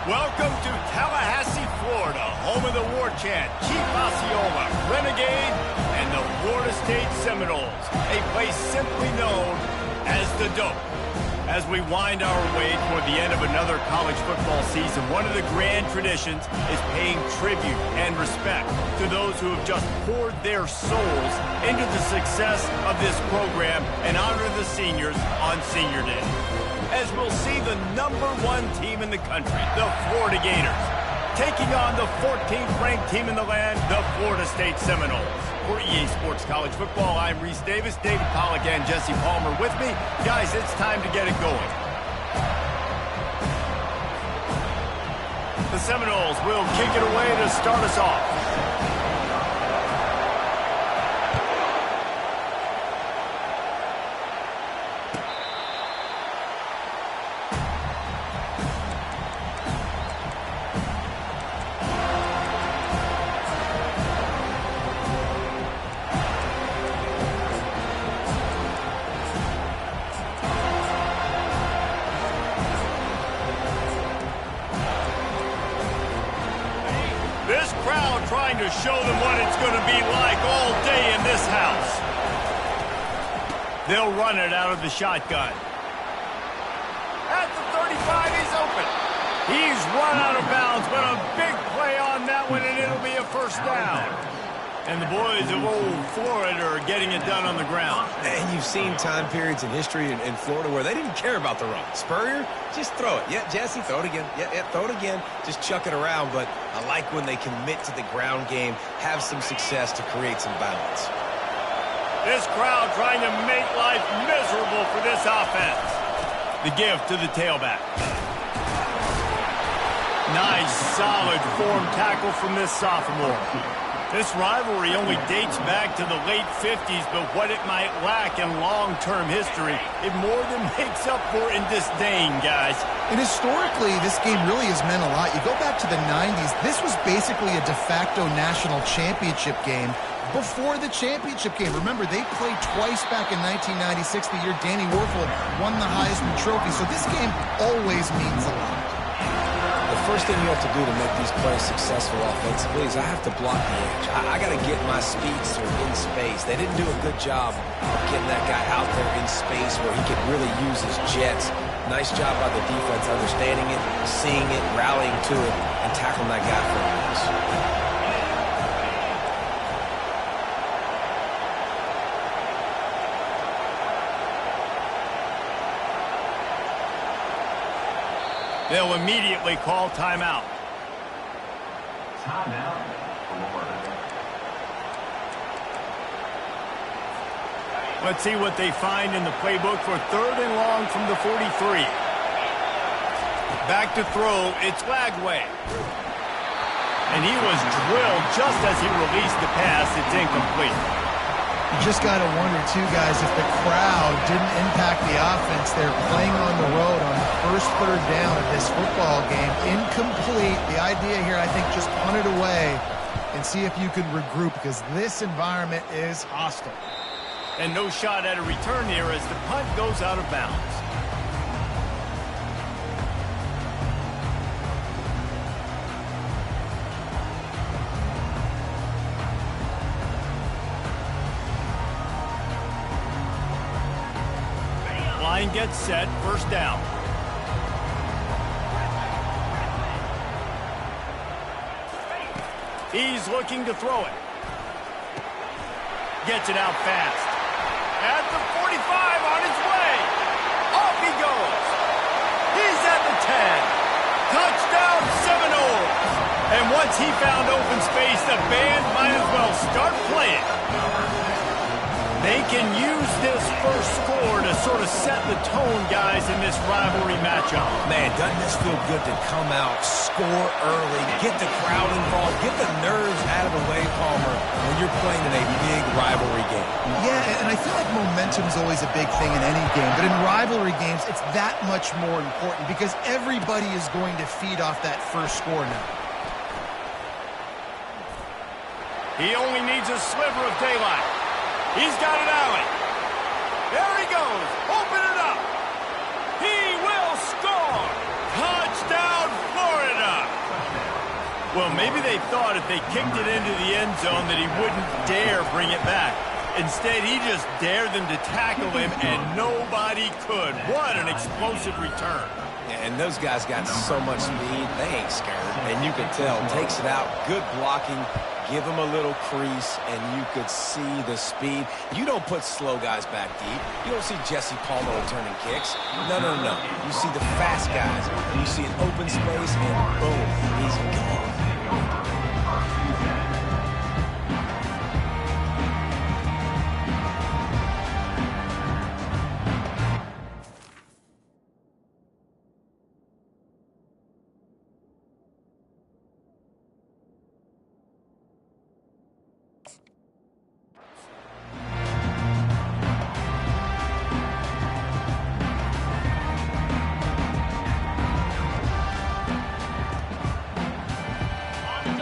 Welcome to Tallahassee, Florida, home of the war chant, Chief Osceola, Renegade, and the Florida State Seminoles, a place simply known as the Dope. As we wind our way toward the end of another college football season, one of the grand traditions is paying tribute and respect to those who have just poured their souls into the success of this program and honor the seniors on Senior Day. As we'll see the #1 team in the country, the Florida Gators, taking on the 14th ranked team in the land, the Florida State Seminoles. For EA Sports College Football, I'm Reese Davis, David Pollack, and Jesse Palmer with me. Guys, it's time to get it going. The Seminoles will kick it away to start us off. This crowd trying to show them what it's going to be like all day in this house. They'll run it out of the shotgun. At the 35, he's open. He's run out of bounds, but a big play on that one, and it'll be a first down. And the boys of old Florida are getting it done on the ground. And you've seen time periods in history in Florida where they didn't care about the run. Spurrier, just throw it. Yeah, Jesse, throw it again. Yeah, throw it again. Just chuck it around. But I like when they commit to the ground game, have some success to create some balance. This crowd trying to make life miserable for this offense. The gift to the tailback. Nice, solid form tackle from this sophomore. This rivalry only dates back to the late 50s, but what it might lack in long-term history, it more than makes up for in disdain, guys. And historically, this game really has meant a lot. You go back to the 90s, this was basically a de facto national championship game before the championship game. Remember, they played twice back in 1996, the year Danny Werfel won the Heisman Trophy. So this game always means a lot. The first thing you have to do to make these plays successful offensively is I have to block the edge. I got to get my speedster in space. They didn't do a good job of getting that guy out there in space where he could really use his jets. Nice job by the defense understanding it, seeing it, rallying to it, and tackling that guy for a loss. They'll immediately call timeout. Timeout. Let's see what they find in the playbook for 3rd and long from the 43. Back to throw, it's Lagway. And he was drilled just as he released the pass. It's incomplete. You just got to wonder, too, guys, if the crowd didn't impact the offense. They're playing on the road on the first 3rd down of this football game. Incomplete. The idea here, I think, just punt it away and see if you can regroup, because this environment is hostile. And no shot at a return here as the punt goes out of bounds. Line gets set, first down. He's looking to throw it. Gets it out fast. At the 45, on his way. Off he goes. He's at the 10. Touchdown, Seminoles. And once he found open space, the band might as well start playing. They can use this first score to sort of set the tone, guys, in this rivalry matchup. Man, doesn't this feel good to come out, score early, get the crowd involved, get the nerves out of the way, Palmer, when you're playing in a big rivalry game. Yeah, and I feel like momentum is always a big thing in any game, but in rivalry games, it's that much more important because everybody is going to feed off that first score now. He only needs a sliver of daylight. He's got an alley. There he goes. Open it up. He will score. Touchdown, Florida. Well, maybe they thought if they kicked it into the end zone that he wouldn't dare bring it back. Instead, he just dared them to tackle him, and nobody could. What an explosive return. And those guys got so much speed, they ain't scared. And you can tell, takes it out, good blocking, give him a little crease, and you could see the speed. You don't put slow guys back deep. You don't see Jesse Palmer returning kicks. No, no, no. You see the fast guys. You see an open space, and boom, he's gone.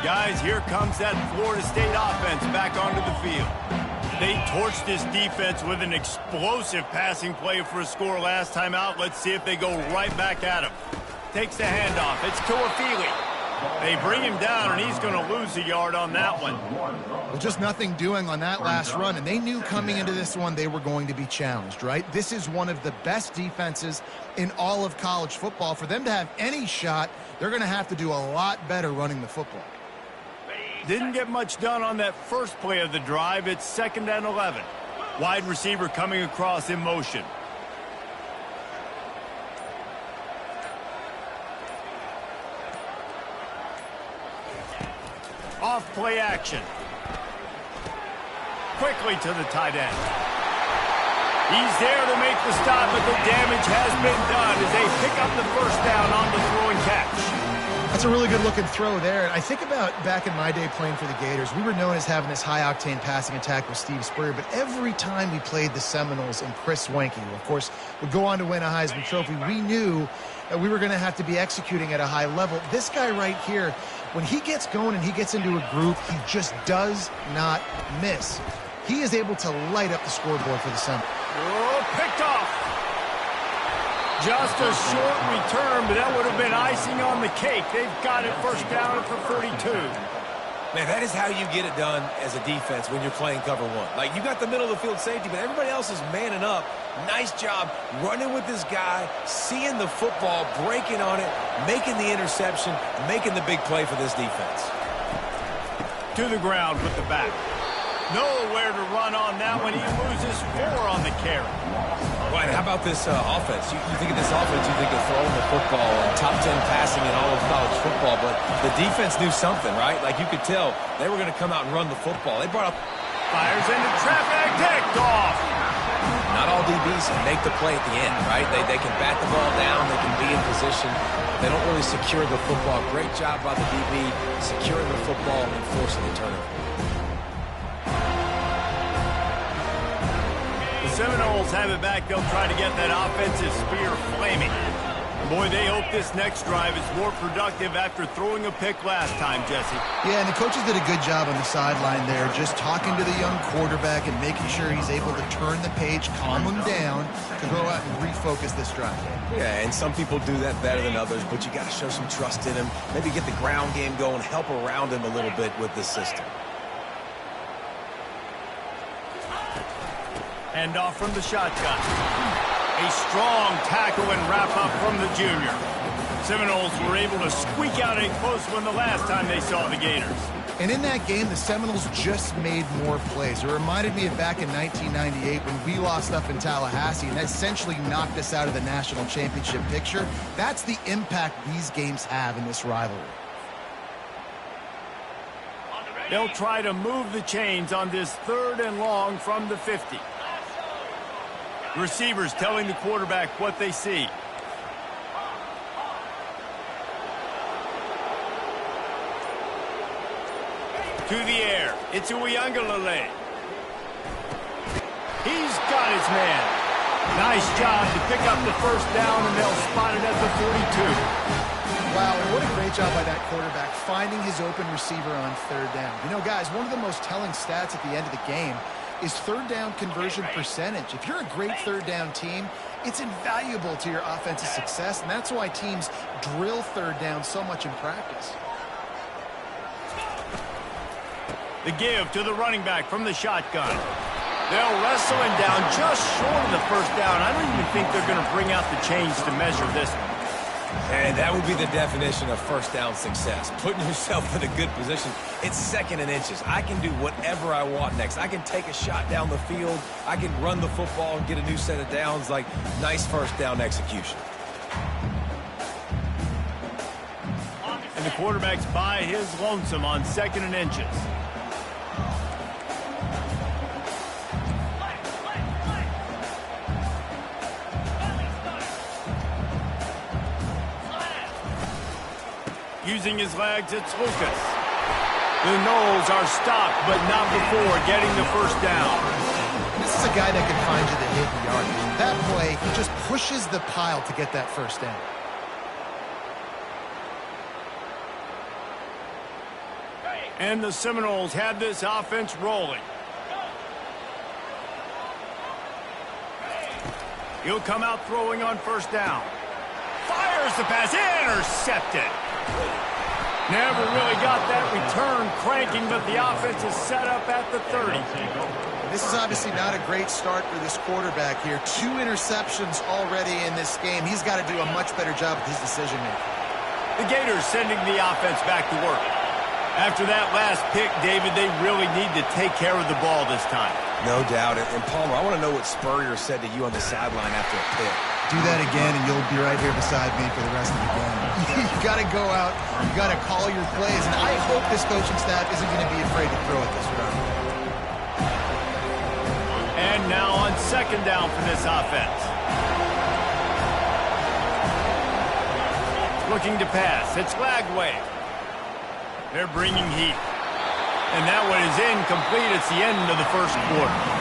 Guys, here comes that Florida State offense back onto the field. They torched this defense with an explosive passing play for a score last time out. Let's see if they go right back at him. Takes the handoff. It's Tuafili. They bring him down, and he's going to lose a yard on that one. Well, just nothing doing on that last run, and they knew coming into this one they were going to be challenged, right? This is one of the best defenses in all of college football. For them to have any shot, they're going to have to do a lot better running the football. Didn't get much done on that first play of the drive. It's 2nd and 11. Wide receiver coming across in motion. Off play action. Quickly to the tight end. He's there to make the stop, but the damage has been done as they pick up the first down on the throw and catch. That's a really good-looking throw there. I think about back in my day playing for the Gators, we were known as having this high-octane passing attack with Steve Spurrier, but every time we played the Seminoles and Chris Wenke, who, of course, would go on to win a Heisman Trophy, we knew that we were going to have to be executing at a high level. This guy right here, when he gets going and he gets into a groove, he just does not miss. He is able to light up the scoreboard for the Seminoles. Oh, picked off. Just a short return, but that would have been icing on the cake. They've got it first down at the 42. Man, that is how you get it done as a defense when you're playing cover one. Like, you got the middle of the field safety, but everybody else is manning up. Nice job running with this guy, seeing the football, breaking on it, making the interception, making the big play for this defense. To the ground with the back. Nowhere to run on that one. He loses 4 on the carry. Right, how about this offense? You think of this offense, you think of throwing the football and top 10 passing in all of college football, but the defense knew something, right? Like, you could tell they were going to come out and run the football. They brought up... Fires into traffic, picked off. Not all DBs make the play at the end, right? They can bat the ball down, they can be in position. They don't really secure the football. Great job by the DB, securing the football and forcing the turnover. Seminoles have it back. They'll try to get that offensive spear flaming. Boy, they hope this next drive is more productive after throwing a pick last time, Jesse. Yeah, and the coaches did a good job on the sideline there, just talking to the young quarterback and making sure he's able to turn the page, calm him down, to go out and refocus this drive. Yeah, and some people do that better than others, but you got to show some trust in him. Maybe get the ground game going, help around him a little bit with this system. Hand off from the shotgun. A strong tackle and wrap-up from the junior. Seminoles were able to squeak out a close one the last time they saw the Gators. And in that game, the Seminoles just made more plays. It reminded me of back in 1998 when we lost up in Tallahassee, and that essentially knocked us out of the national championship picture. That's the impact these games have in this rivalry. They'll try to move the chains on this 3rd and long from the 50. Receivers telling the quarterback what they see. To the air. It's Uiagalelei. He's got his man. Nice job to pick up the first down, and they'll spot it at the 42. Wow, what a great job by that quarterback, finding his open receiver on 3rd down. You know, guys, one of the most telling stats at the end of the game is 3rd down conversion percentage. If you're a great 3rd down team, it's invaluable to your offensive success, and that's why teams drill 3rd down so much in practice. The give to the running back from the shotgun. They'll wrestle him down just short of the first down. I don't even think they're going to bring out the chains to measure this one. And that would be the definition of first down success. Putting yourself in a good position. It's 2nd and inches. I can do whatever I want next. I can take a shot down the field. I can run the football and get a new set of downs. Like, nice first down execution. And the quarterback's by his lonesome on 2nd and inches. Using his legs, it's Lucas. The Noles are stopped, but not before getting the first down. This is a guy that can find you the hidden yardage. That play, he just pushes the pile to get that first down. And the Seminoles have this offense rolling. He'll come out throwing on first down. Fires the pass, intercepted. Never really got that return cranking, but the offense is set up at the 30. This is obviously not a great start for this quarterback here. 2 interceptions already in this game. He's got to do a much better job with his decision-making. The Gators sending the offense back to work. After that last pick, David, they really need to take care of the ball this time. No doubt. And Palmer, I want to know what Spurrier said to you on the sideline after a pick. Do that again, and you'll be right here beside me for the rest of the game. You got to go out. You got to call your plays, and I hope this coaching staff isn't going to be afraid to throw it this round. And now on 2nd down for this offense. Looking to pass. It's Lagway. They're bringing heat. And that one is incomplete. It's the end of the first quarter.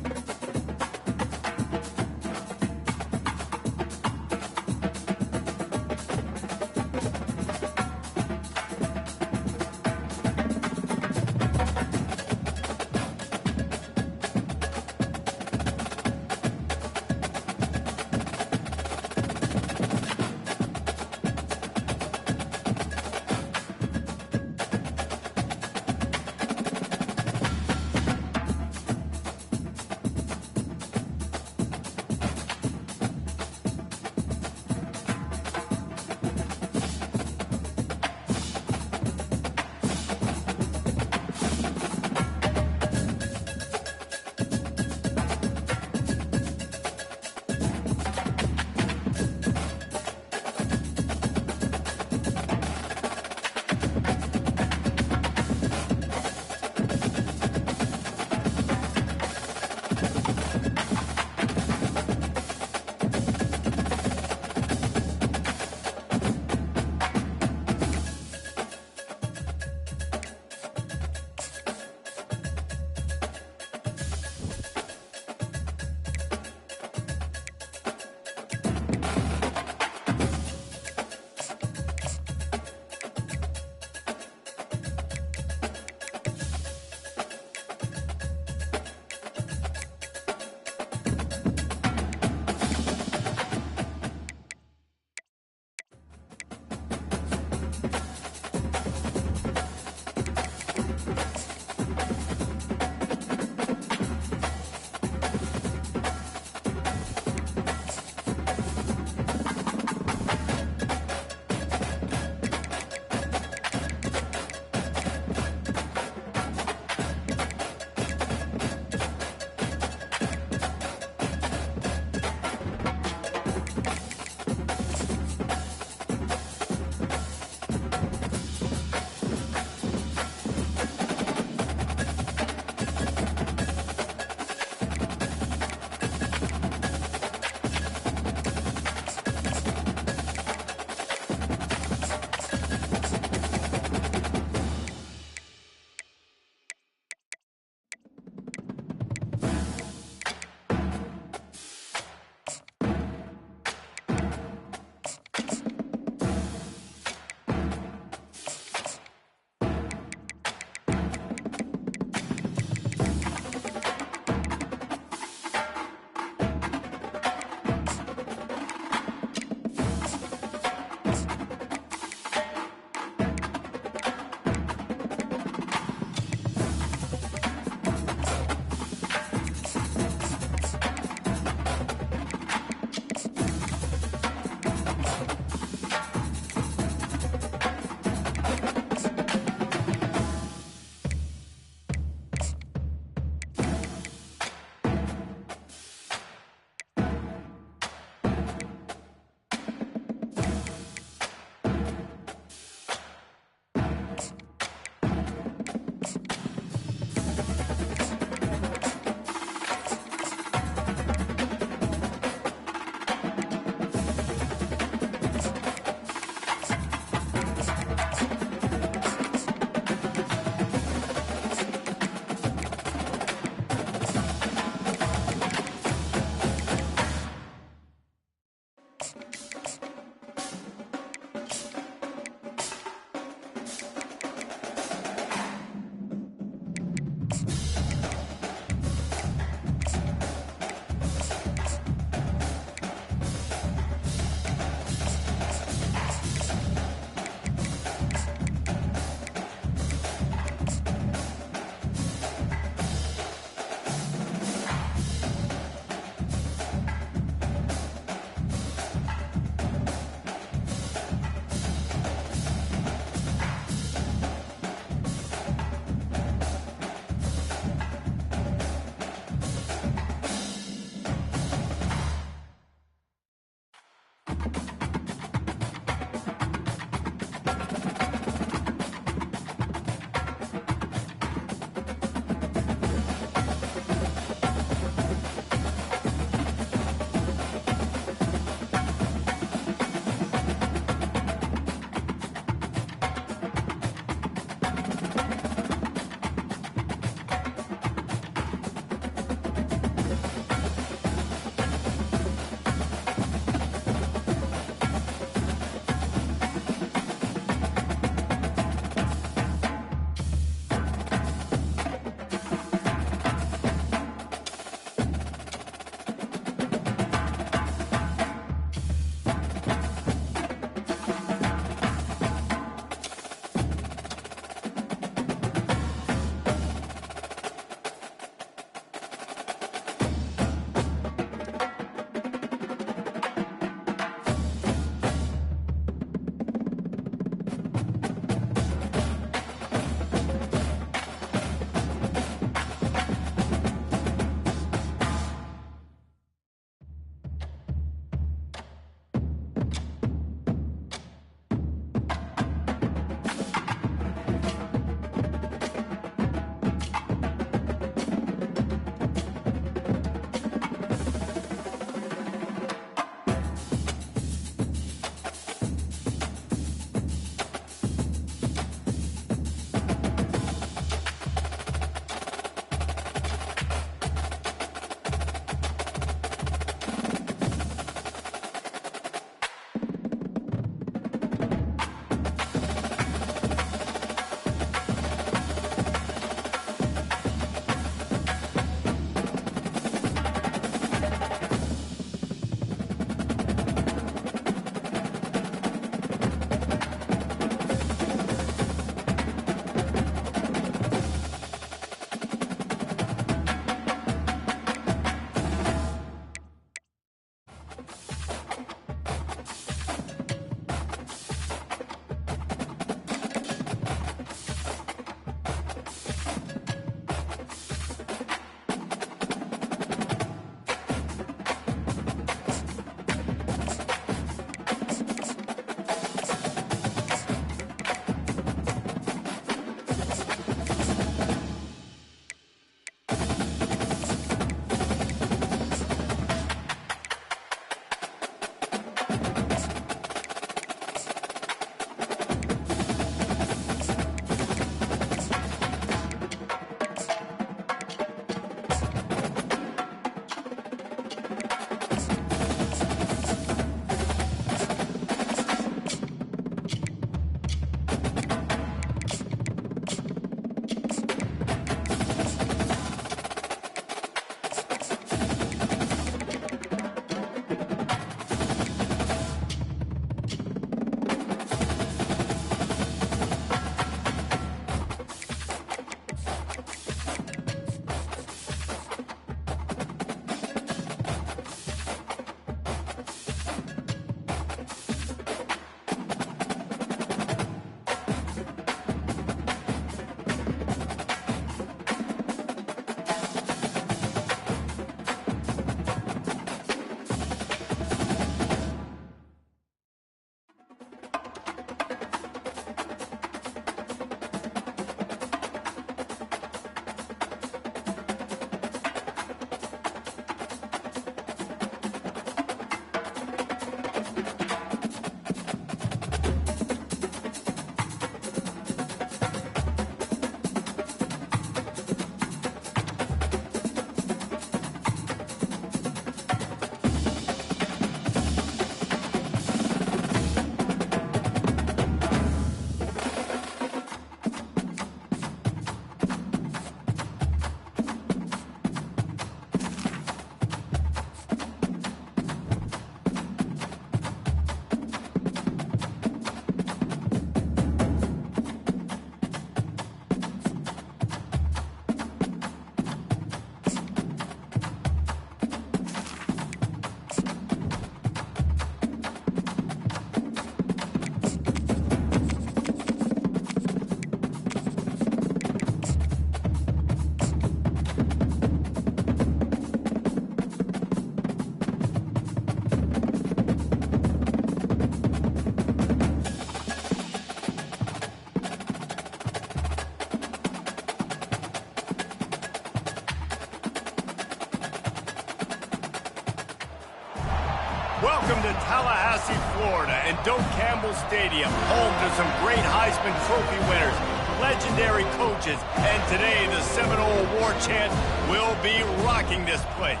Welcome to Tallahassee, Florida, and Doak Campbell Stadium, home to some great Heisman Trophy winners, legendary coaches, and today the Seminole War Chant will be rocking this place.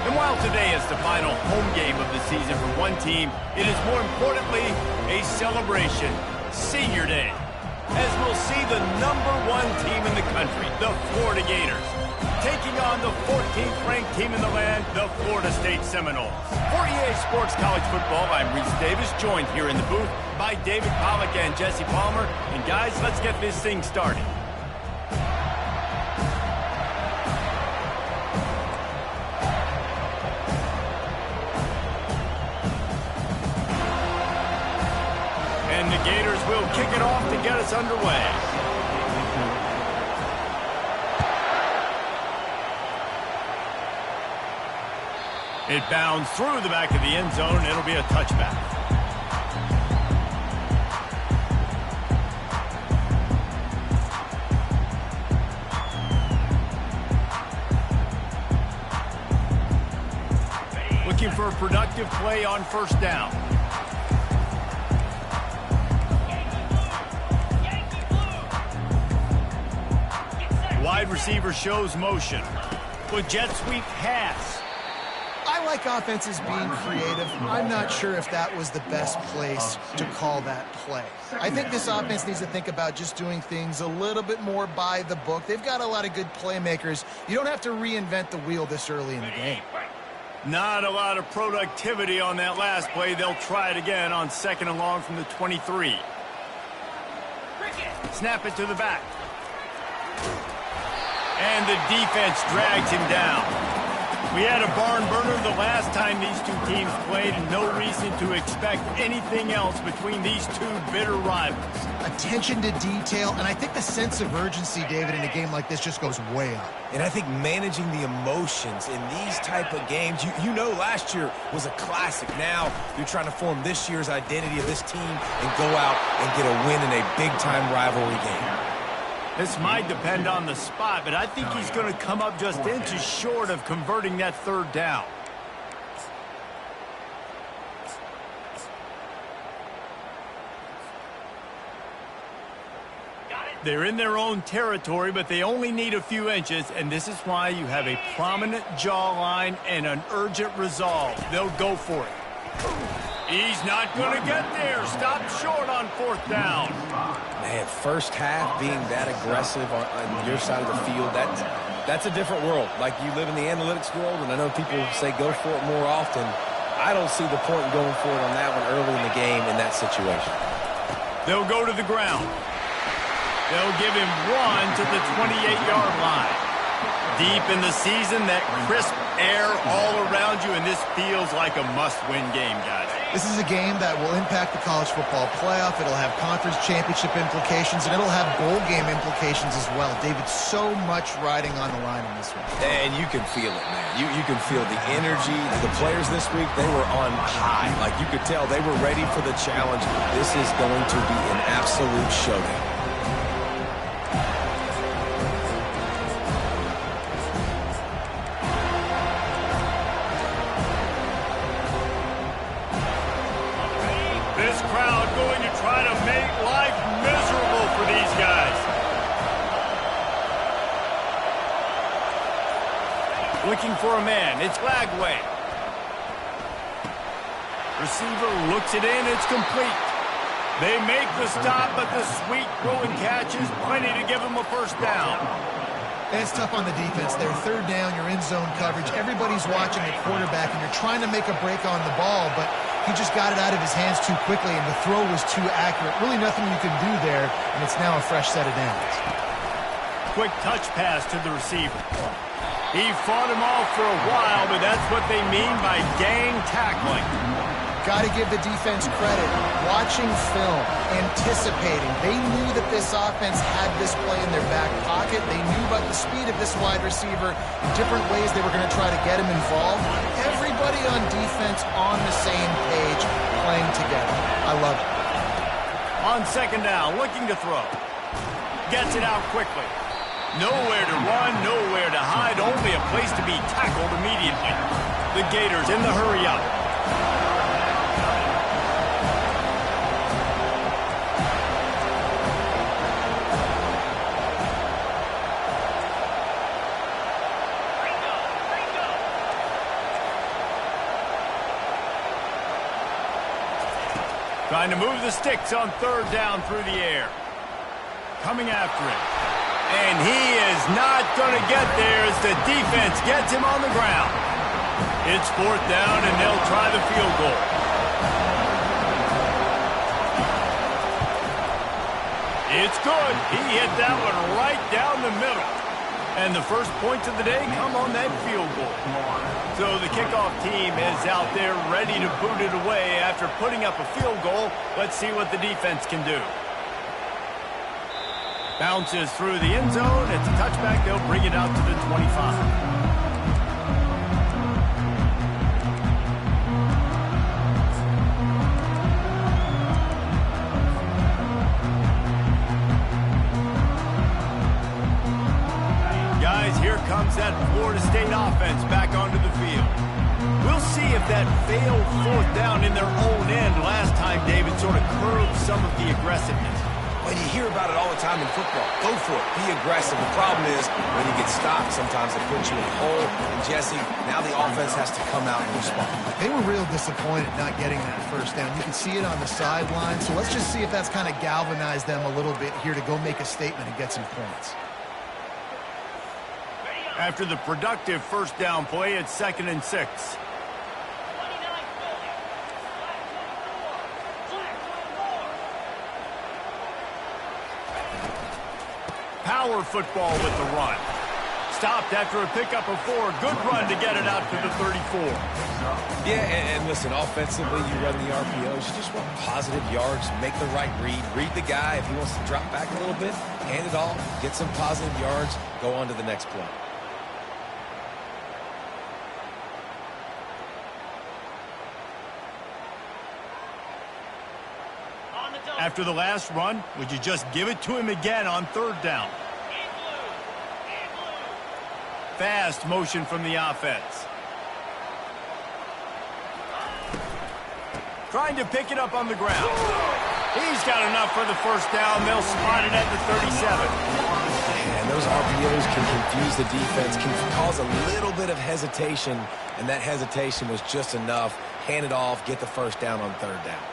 And while today is the final home game of the season for one team, it is more importantly a celebration, Senior Day, as we'll see the #1 team in the country, the Florida Gators, taking on the 14th ranked team in the land, the Florida State Seminoles. For EA Sports College Football, I'm Reese Davis, joined here in the booth by David Pollack and Jesse Palmer. And guys, let's get this thing started. And the Gators will kick it off to get us underway. It bounds through the back of the end zone, and it'll be a touchback. Looking for a productive play on first down. Wide receiver shows motion. With jet sweep pass. I like offenses being creative. I'm not sure if that was the best place to call that play. I think this offense needs to think about just doing things a little bit more by the book. They've got a lot of good playmakers. You don't have to reinvent the wheel this early in the game. Not a lot of productivity on that last play. They'll try it again on 2nd and long from the 23. Snap it to the back. And the defense drags him down. We had a barn burner the last time these two teams played, and no reason to expect anything else between these two bitter rivals. Attention to detail, and I think the sense of urgency, David, in a game like this just goes way up. And I think managing the emotions in these type of games, you know last year was a classic. Now you're trying to form this year's identity of this team and go out and get a win in a big-time rivalry game. This might depend on the spot, but I think he's going to come up just inches short of converting that third down. They're in their own territory, but they only need a few inches, and this is why you have a prominent jawline and an urgent resolve. They'll go for it. He's not going to get there. Stop short on 4th down. Man, first half being that aggressive on your side of the field, that's a different world. Like, you live in the analytics world, and I know people say go for it more often. I don't see the point in going for it on that one early in the game in that situation. They'll go to the ground. They'll give him 1 to the 28-yard line. Deep in the season, that crisp air all around you, and this feels like a must-win game, guys. This is a game that will impact the college football playoff. It'll have conference championship implications, and it'll have bowl game implications as well. David, so much riding on the line in this one. And you can feel it, man. You can feel the energy. The players this week, they were on high. Like, you could tell they were ready for the challenge. This is going to be an absolute showdown. This crowd going to try to make life miserable for these guys. Looking for a man. It's Lagway. Receiver looks it in. It's complete. They make the stop, but the sweet throw and catch is plenty to give them a first down. And it's tough on the defense there. 3rd down, you're in zone coverage. Everybody's watching the quarterback, and you're trying to make a break on the ball, but he just got it out of his hands too quickly, and the throw was too accurate. Really nothing you can do there, and it's now a fresh set of downs. Quick touch pass to the receiver. He fought him off for a while, but that's what they mean by gang tackling. Got to give the defense credit. Watching film, anticipating. They knew that this offense had this play in their back pocket. They knew about the speed of this wide receiver, different ways they were going to try to get him involved. Everybody on defense on the same page, playing together. I love it. On 2nd down, looking to throw. Gets it out quickly. Nowhere to run, nowhere to hide, only a place to be tackled immediately. The Gators in the hurry up. Trying to move the sticks on third down through the air. Coming after it. And he is not going to get there as the defense gets him on the ground. It's fourth down, and they'll try the field goal. It's good. He hit that one right down the middle. And the first points of the day come on that field goal. So the kickoff team is out there ready to boot it away after putting up a field goal. Let's see what the defense can do. Bounces through the end zone. It's a touchback. They'll bring it out to the 25. Here comes that Florida State offense back onto the field. We'll see if that failed fourth down in their own end last time, David, sort of curbed some of the aggressiveness. Well, you hear about it all the time in football. Go for it. Be aggressive. The problem is when you get stopped, sometimes it puts you in a hole. And, Jesse, now the offense has to come out and respond. They were real disappointed not getting that first down. You can see it on the sideline. So let's just see if that's kind of galvanized them a little bit here to go make a statement and get some points. After the productive first down play, it's 2nd and 6. Power football with the run. Stopped after a pickup of 4. Good run to get it out to the 34. Yeah, and listen, offensively, you run the RPOs. You just want positive yards, make the right read. Read the guy. If he wants to drop back a little bit, hand it off, get some positive yards, go on to the next play. After the last run, would you just give it to him again on third down? Fast motion from the offense. Trying to pick it up on the ground. He's got enough for the first down. They'll spot it at the 37. And those RPOs can confuse the defense, can cause a little bit of hesitation, and that hesitation was just enough. Hand it off, get the first down on third down.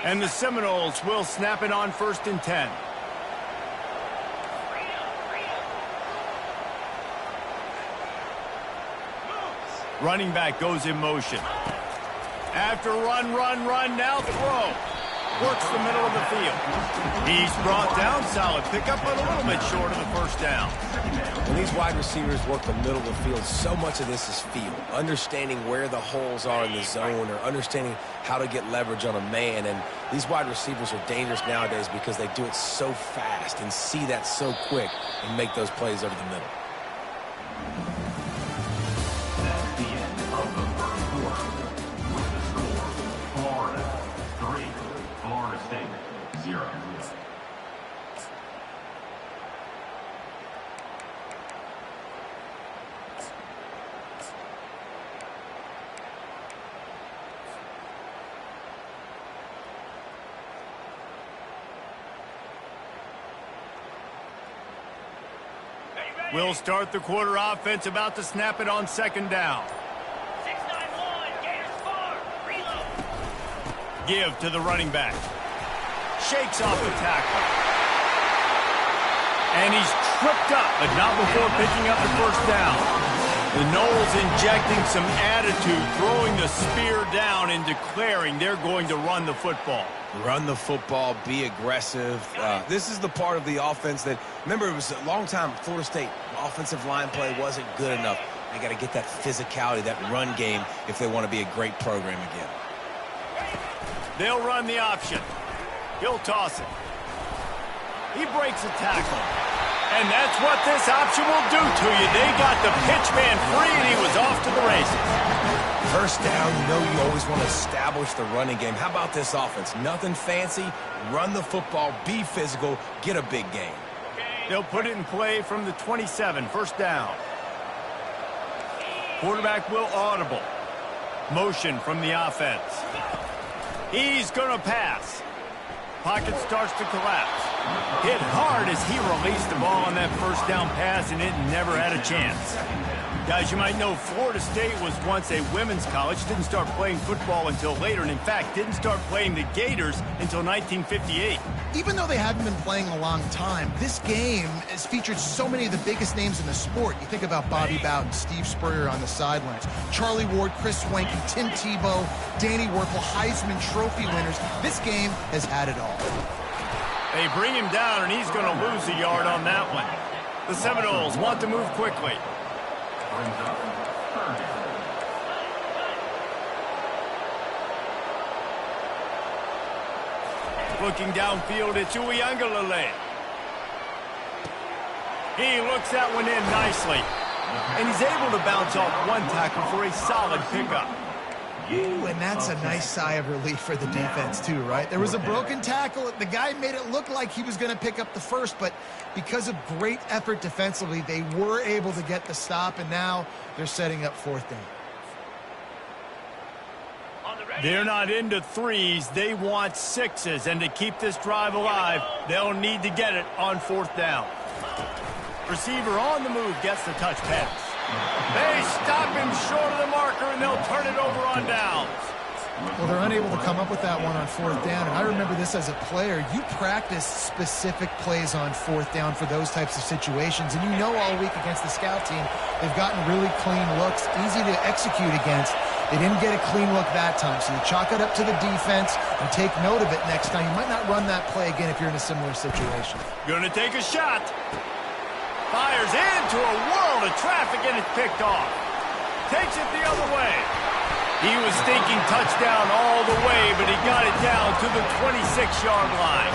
And the Seminoles will snap it on 1st and 10. Running back goes in motion. After run, now throw. Works the middle of the field. He's brought down, solid pickup, but a little bit short of the first down. When these wide receivers work the middle of the field, so much of this is feel. Understanding where the holes are in the zone or understanding how to get leverage on a man. And these wide receivers are dangerous nowadays because they do it so fast and see that so quick and make those plays over the middle. That's the end of the first quarter. With the score, Florida 3, Florida State 0. We'll start the quarter offense, about to snap it on 2nd down. 6-9-1, Gators far, reload. Give to the running back. Shakes off the tackle. And he's tripped up, but not before picking up the first down. The Noles injecting some attitude, throwing the spear down and declaring they're going to run the football. Run the football, be aggressive. This is the part of the offense that, remember, it was a long time, Florida State offensive line play wasn't good enough. They got to get that physicality, that run game, if they want to be a great program again. They'll run the option. He'll toss it. He breaks a tackle. And that's what this option will do to you. They got the pitch man free, and he was off to the races. First down, you know you always want to establish the running game. How about this offense? Nothing fancy. Run the football, be physical, get a big gain. They'll put it in play from the 27, first down. Quarterback will audible. Motion from the offense. He's going to pass. Pocket starts to collapse. Hit hard as he released the ball on that first down pass, and it never had a chance. Guys, you might know Florida State was once a women's college, didn't start playing football until later, and in fact, didn't start playing the Gators until 1958. Even though they haven't been playing a long time, this game has featured so many of the biggest names in the sport. You think about Bobby Bowden, Steve Spurrier on the sidelines, Charlie Ward, Chris Swanky, Tim Tebow, Danny Werfel, Heisman Trophy winners. This game has had it all. They bring him down, and he's going to lose a yard on that one. The Seminoles want to move quickly. Brings up third down. Looking downfield, it's Uiagalelei. He looks that one in nicely. And he's able to bounce off one tackle for a solid pickup. Ooh, and that's a nice sigh of relief for the defense, too, right? There was a broken tackle. The guy made it look like he was going to pick up the first, but because of great effort defensively, they were able to get the stop, and now they're setting up fourth down. They're not into threes. They want sixes, and to keep this drive alive, they'll need to get it on fourth down. Receiver on the move gets the touch pass. They stop him short of the marker, and they'll turn it over on downs. Well, they're unable to come up with that one on fourth down, and I remember this as a player. You practice specific plays on fourth down for those types of situations, and you know all week against the scout team, they've gotten really clean looks, easy to execute against. They didn't get a clean look that time, so you chalk it up to the defense and take note of it next time. You might not run that play again if you're in a similar situation. Gonna take a shot. Fires into a world of traffic, and it's picked off. Takes it the other way. He was thinking touchdown all the way, but he got it down to the 26-yard line.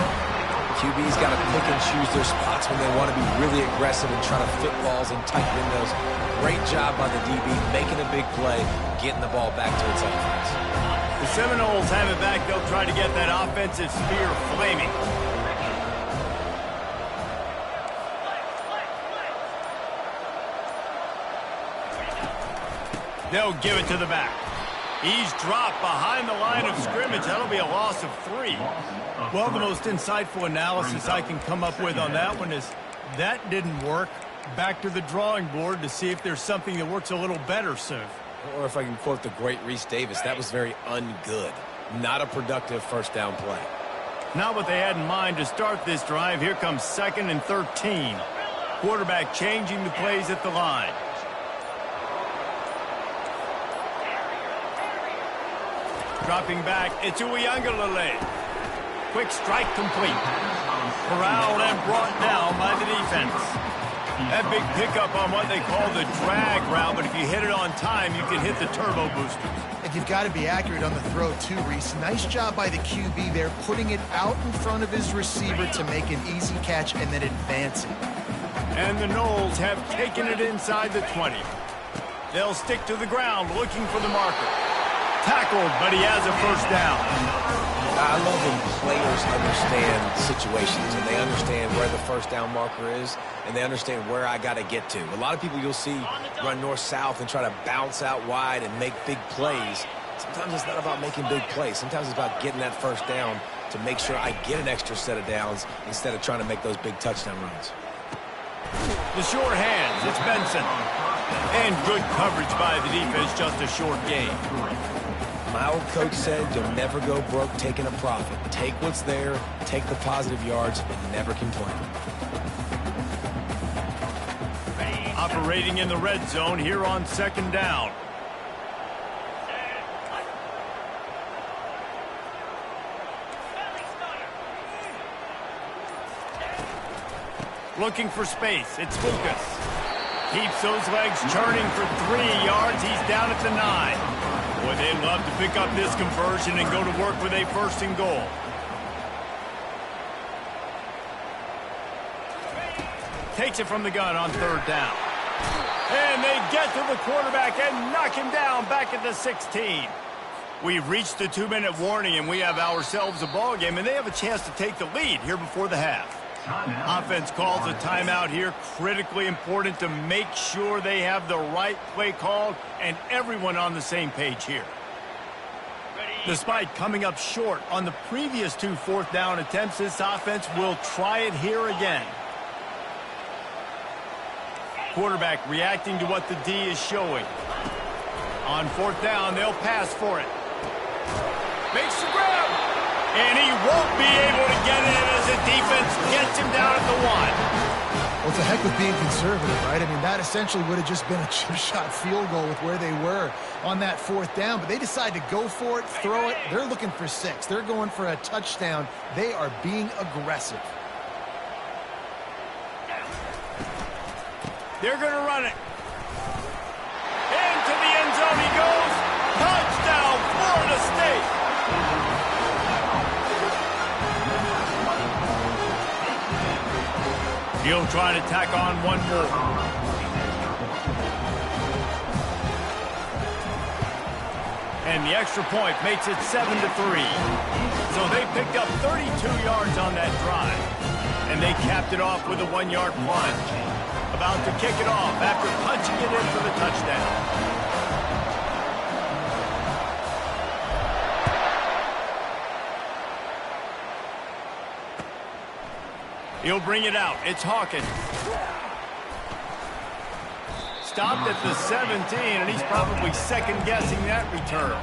QB's got to pick and choose their spots when they want to be really aggressive and try to fit balls in tight windows. Great job by the DB, making a big play, getting the ball back to its offense. The Seminoles have it back. They'll try to get that offensive spear flaming. They'll give it to the back. He's dropped behind the line of scrimmage. That'll be a loss of 3. Well, the most insightful analysis I can come up with on that one is that didn't work. Back to the drawing board to see if there's something that works a little better soon. Or if I can quote the great Reese Davis, that was very ungood. Not a productive first down play. Not what they had in mind to start this drive. Here comes 2nd and 13. Quarterback changing the plays at the line. Dropping back, it's Uiagalelei. Quick strike complete. Corralled and brought down by the defense. That big pickup on what they call the drag route, but if you hit it on time, you can hit the turbo boosters. And you've got to be accurate on the throw, too, Reese. Nice job by the QB there, putting it out in front of his receiver to make an easy catch and then advancing. And the Noles have taken it inside the 20. They'll stick to the ground looking for the marker. Tackled, but he has a first down. I love when players understand situations and they understand where the first down marker is and they understand where I got to get to. A lot of people you'll see run north-south and try to bounce out wide and make big plays. Sometimes it's not about making big plays. Sometimes it's about getting that first down to make sure I get an extra set of downs instead of trying to make those big touchdown runs. The short hands, it's Benson. And good coverage by the defense, just a short gain. My old coach said you'll never go broke taking a profit. Take what's there, take the positive yards, and never complain. Operating in the red zone here on 2nd down. Looking for space, it's Lucas. Keeps those legs churning for 3 yards. He's down at the 9. Boy, they'd love to pick up this conversion and go to work with a 1st and goal. Takes it from the gun on 3rd down. And they get to the quarterback and knock him down back at the 16. We've reached the 2-minute warning, and we have ourselves a ball game, and they have a chance to take the lead here before the half. Offense calls a timeout here. Critically important to make sure they have the right play called and everyone on the same page here. Despite coming up short on the previous 2 fourth down attempts, this offense will try it here again. Quarterback reacting to what the D is showing. On 4th down, they'll pass for it. Makes the grab. And he won't be able to get it as the defense gets him down at the 1. Well, it's a heck with being conservative, right? I mean, that essentially would have just been a chip shot field goal with where they were on that 4th down. But they decide to go for it, throw it. They're looking for 6. They're going for a touchdown. They are being aggressive. They're going to run it. Into the end zone he goes. Touchdown, Florida State. He'll try to tack on one more. And the extra point makes it 7-3. So they picked up 32 yards on that drive. And they capped it off with a 1-yard plunge. About to kick it off after punching it in for the touchdown. He'll bring it out. It's Hawkins. Stopped at the 17, and he's probably second-guessing that return.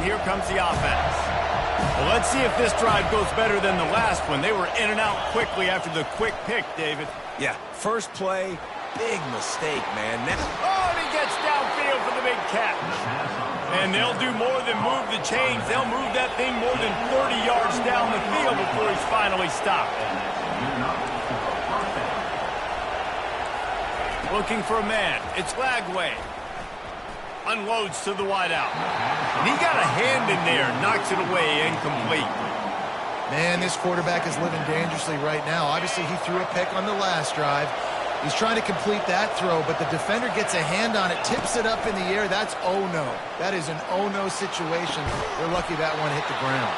Here comes the offense. Well, let's see if this drive goes better than the last one. They were in and out quickly after the quick pick, David. Yeah, first play, big mistake, man. Oh, and he gets downfield for the big catch. And they'll do more than move the chains. They'll move that thing more than 30 yards down the field before he's finally stopped. Looking for a man. It's Lagway. Unloads to the wideout. And he got a hand in there, knocks it away, incomplete. Man, this quarterback is living dangerously right now. Obviously, he threw a pick on the last drive. He's trying to complete that throw, but the defender gets a hand on it, tips it up in the air. That's oh-no. That is an oh-no situation. They're lucky that one hit the ground.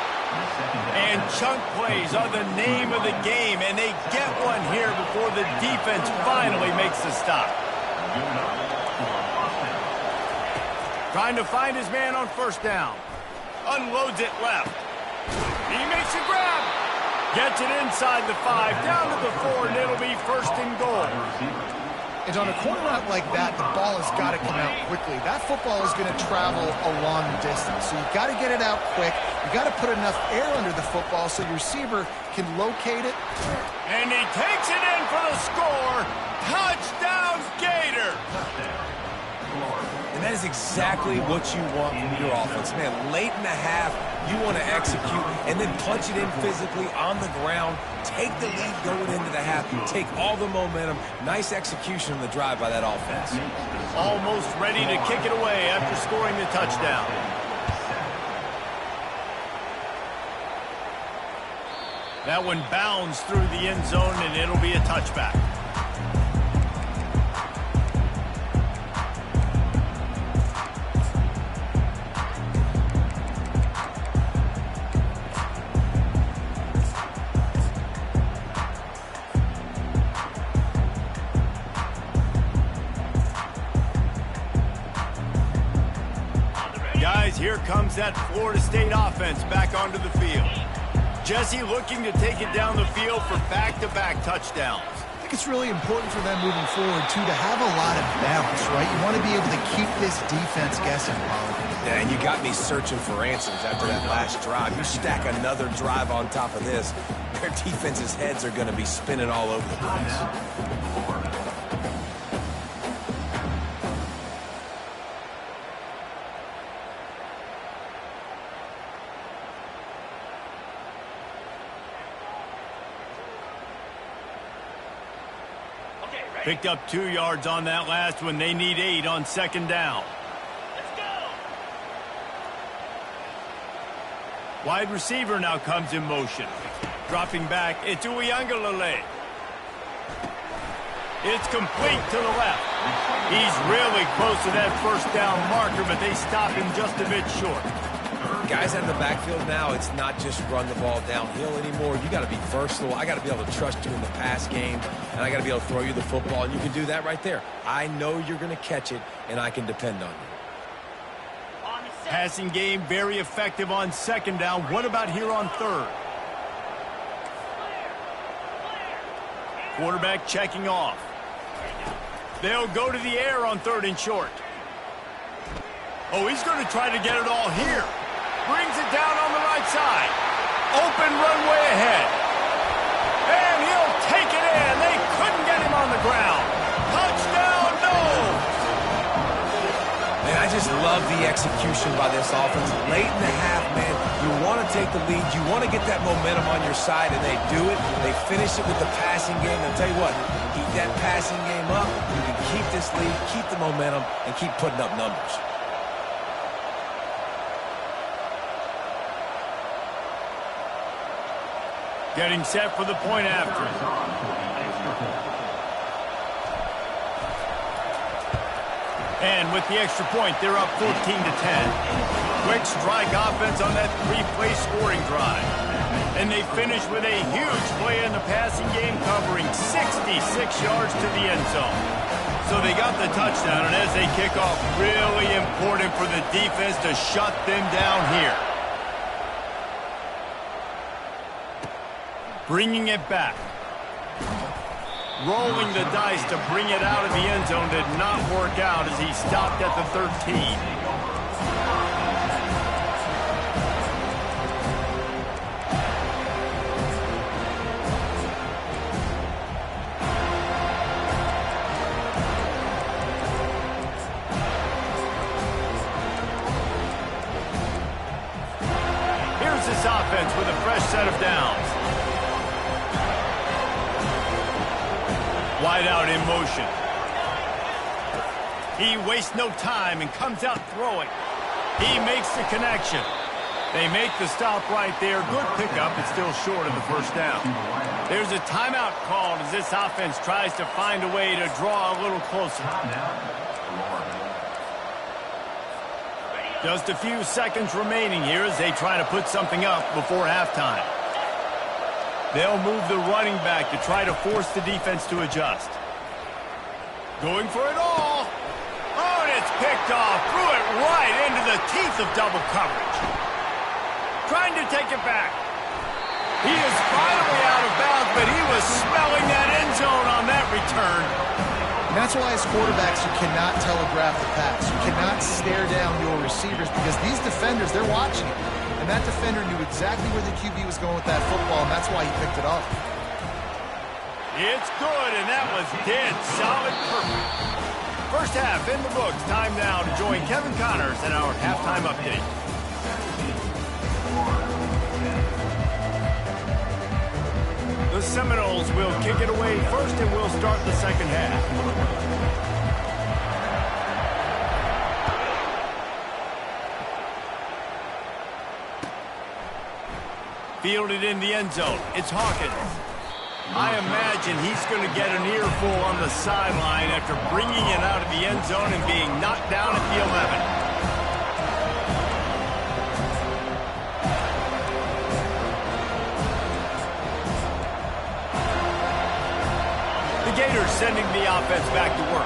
And chunk plays are the name of the game, and they get one here before the defense finally makes the stop. Trying to find his man on 1st down. Unloads it left. He makes a grab. Gets it inside the 5, down to the 4, and it'll be 1st and goal. And on a corner route like that, the ball has got to come out quickly. That football is going to travel a long distance. So you've got to get it out quick. You've got to put enough air under the football so your receiver can locate it. And he takes it in for the score. Touchdown, Gators. And that is exactly what you want from your offense. Man, late in the half, you want to execute and then punch it in physically on the ground. Take the lead going into the half. Take all the momentum. Nice execution on the drive by that offense. Almost ready to kick it away after scoring the touchdown. That one bounds through the end zone, and it'll be a touchback. Here comes that Florida State offense back onto the field. Jesse looking to take it down the field for back-to-back touchdowns. I think it's really important for them moving forward, too, to have a lot of balance, right? You want to be able to keep this defense guessing, Pollard. Yeah, and you got me searching for answers after that last drive. You stack another drive on top of this, their defense's heads are going to be spinning all over the place. Picked up 2 yards on that last one. They need 8 on 2nd down. Let's go. Wide receiver now comes in motion. Dropping back, it's Uiagalelei. It's complete to the left. He's really close to that first down marker, but they stop him just a bit short. Guys out in the backfield now, it's not just run the ball downhill anymore. You got to be versatile. I got to be able to trust you in the pass game, and I got to be able to throw you the football, and you can do that right there. I know you're going to catch it, and I can depend on you. Passing game very effective on second down. What about here on third? Quarterback checking off. They'll go to the air on third and short. Oh, he's going to try to get it all here. Brings it down on the right side. Open runway ahead. And he'll take it in. They couldn't get him on the ground. Touchdown, no! Man, I just love the execution by this offense. Late in the half, man, you want to take the lead. You want to get that momentum on your side, and they do it. They finish it with the passing game. I'll tell you what, keep that passing game up. You can keep this lead, keep the momentum, and keep putting up numbers. Getting set for the point after. And with the extra point, they're up 14-10. Quick strike offense on that three-play scoring drive. And they finish with a huge play in the passing game, covering 66 yards to the end zone. So they got the touchdown, and as they kick off, really important for the defense to shut them down here. Bringing it back. Rolling the dice to bring it out of the end zone did not work out as he stopped at the 13. Here's this offense with a fresh set of downs. Wide out in motion. He wastes no time and comes out throwing. He makes the connection. They make the stop right there. Good pickup. It's still short of the first down. There's a timeout called as this offense tries to find a way to draw a little closer. Just a few seconds remaining here as they try to put something up before halftime. They'll move the running back to try to force the defense to adjust. Going for it all. Oh, and it's picked off. Threw it right into the teeth of double coverage. Trying to take it back. He is finally out of bounds, but he was smelling that end zone on that return. And that's why as quarterbacks, you cannot telegraph the pass. You cannot stare down your receivers because these defenders, they're watching it. And that defender knew exactly where the QB was going with that football, and that's why he picked it up. It's good, and that was dead solid perfect. First half in the books. Time now to join Kevin Connors in our halftime update. The Seminoles will kick it away first, and we'll start the second half. Fielded in the end zone. It's Hawkins. I imagine he's going to get an earful on the sideline after bringing it out of the end zone and being knocked down at the 11. The Gators sending the offense back to work.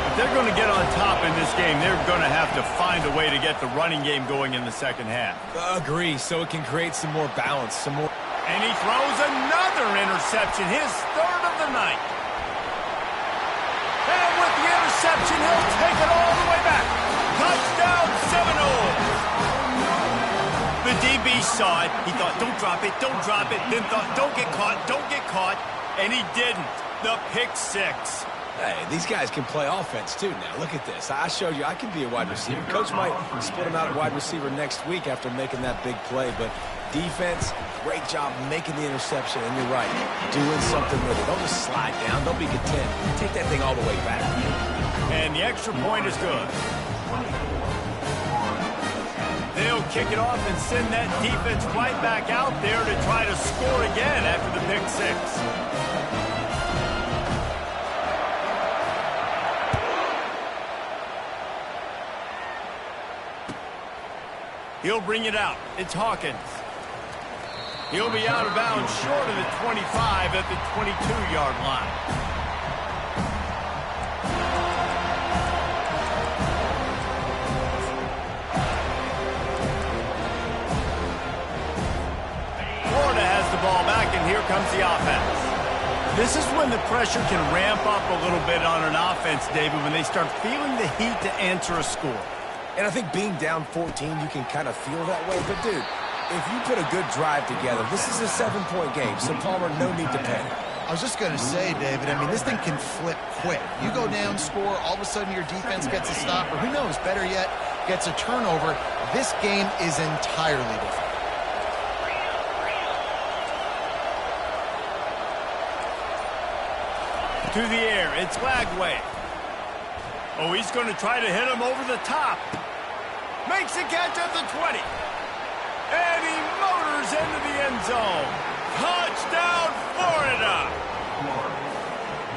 If they're going to get on top in this game, they're going to have to find a way to get the running game going in the second half. Agree, so it can create some more balance, some more... And he throws another interception, his third of the night. And with the interception, he'll take it all the way back. Touchdown, Seminoles. The DB saw it. He thought, don't drop it, don't drop it. Then thought, don't get caught, don't get caught. And he didn't. The pick six. Hey, these guys can play offense, too, now. Look at this. I showed you I can be a wide receiver. Coach might split him out at wide receiver next week after making that big play, but defense, great job making the interception, and you're right, doing something with it. Don't just slide down. Don't be content. Take that thing all the way back. And the extra point is good. They'll kick it off and send that defense right back out there to try to score again after the pick six. He'll bring it out. It's Hawkins. He'll be out of bounds short of the 25 at the 22-yard line. Ball back, and here comes the offense. This is when the pressure can ramp up a little bit on an offense, David, when they start feeling the heat to answer a score. And I think being down 14, you can kind of feel that way. But, dude, if you put a good drive together, this is a 7-point game, so Palmer, no need to panic. I was just going to say, David, I mean, this thing can flip quick. You go down, score, all of a sudden your defense gets a stop, or who knows, better yet, gets a turnover. This game is entirely different. To the air, it's Lagway. Oh, he's going to try to hit him over the top. Makes a catch at the 20. And he motors into the end zone. Touchdown, Florida!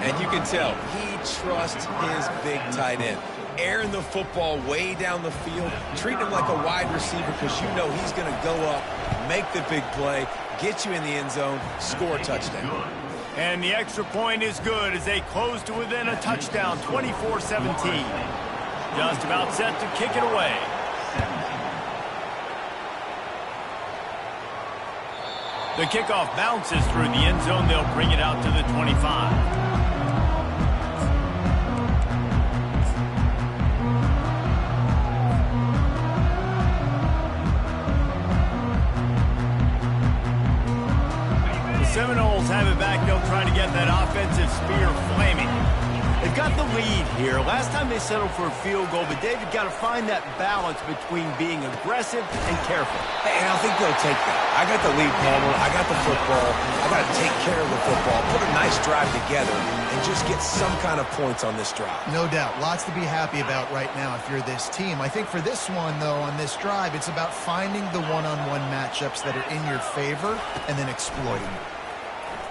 And you can tell he trusts his big tight end. Airing the football way down the field, treating him like a wide receiver because you know he's going to go up, make the big play, get you in the end zone, score a touchdown. And the extra point is good as they close to within a touchdown, 24-17. Just about set to kick it away. The kickoff bounces through the end zone. They'll bring it out to the 25. Seminoles have it back. They'll try to get that offensive spear flaming. They've got the lead here. Last time they settled for a field goal, but David got to find that balance between being aggressive and careful. And I think they'll take that. I got the lead, Palmer. I got the football. I got to take care of the football, put a nice drive together, and just get some kind of points on this drive. No doubt. Lots to be happy about right now if you're this team. I think for this one, though, on this drive, it's about finding the one-on-one matchups that are in your favor and then exploiting them.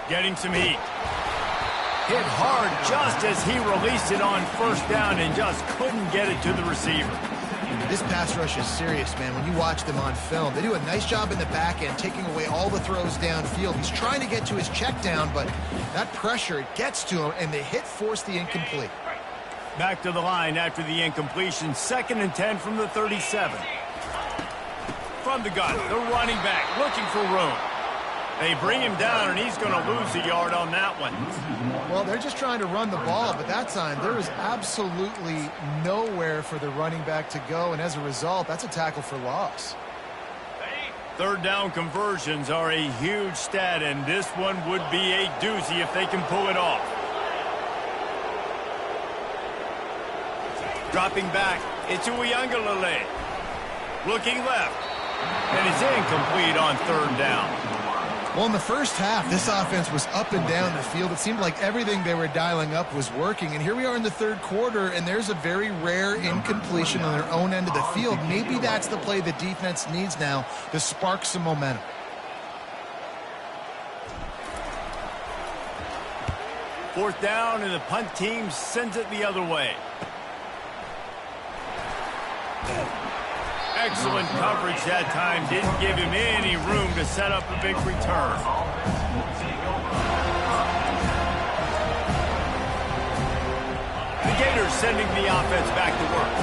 Getting some heat. Hit hard just as he released it on first down and just couldn't get it to the receiver. This pass rush is serious, man. When you watch them on film, they do a nice job in the back end, taking away all the throws downfield. He's trying to get to his check down, but that pressure, it gets to him, and the hit forced the incomplete. Back to the line after the incompletion. 2nd and 10 from the 37. From the gun, the running back looking for room. They bring him down, and he's going to lose a yard on that one. Well, they're just trying to run the ball, but that time there was absolutely nowhere for the running back to go, and as a result, that's a tackle for loss. 3rd down conversions are a huge stat, and this one would be a doozy if they can pull it off. Dropping back, it's Uiagalelei. Looking left, and it's incomplete on 3rd down. Well, in the first half, this offense was up and down the field. It seemed like everything they were dialing up was working. And here we are in the 3rd quarter, and there's a very rare incompletion on their own end of the field. Maybe that's the play the defense needs now to spark some momentum. Fourth down, and the punt team sends it the other way. Excellent coverage that time. Didn't give him any room to set up a big return. The Gators sending the offense back to work.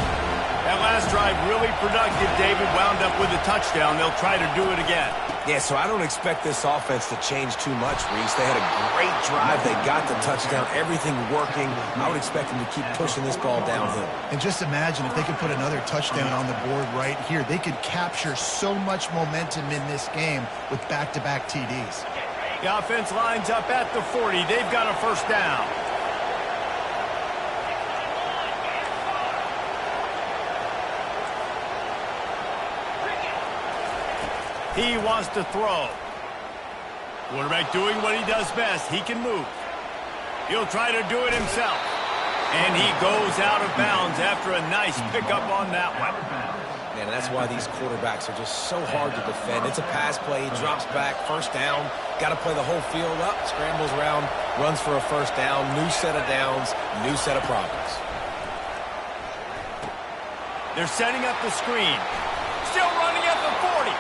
That last drive really productive. David wound up with a touchdown. They'll try to do it again. Yeah, so I don't expect this offense to change too much, Reese. They had a great drive. They got the touchdown. Everything working. I would expect them to keep pushing this ball downhill. And just imagine if they could put another touchdown on the board right here. They could capture so much momentum in this game with back-to-back TDs. The offense lines up at the 40. They've got a first down. He wants to throw. Quarterback doing what he does best. He can move. He'll try to do it himself. And he goes out of bounds after a nice pickup on that one. Man, and that's why these quarterbacks are just so hard to defend. It's a pass play, he drops back, first down, got to play the whole field up, scrambles around, runs for a first down, new set of downs, new set of problems. They're setting up the screen. Still running at the 40.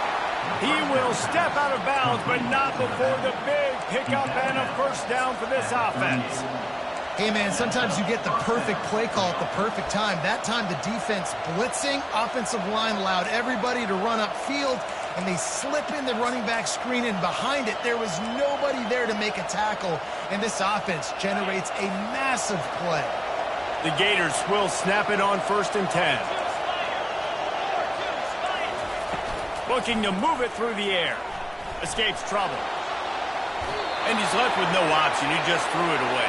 He will step out of bounds, but not before the big pickup and a first down for this offense. Hey, man, sometimes you get the perfect play call at the perfect time. That time the defense blitzing, offensive line allowed everybody to run upfield, and they slip in the running back screen, and behind it there was nobody there to make a tackle, and this offense generates a massive play. The Gators will snap it on 1st and 10. Looking to move it through the air. Escapes trouble. And he's left with no option. He just threw it away.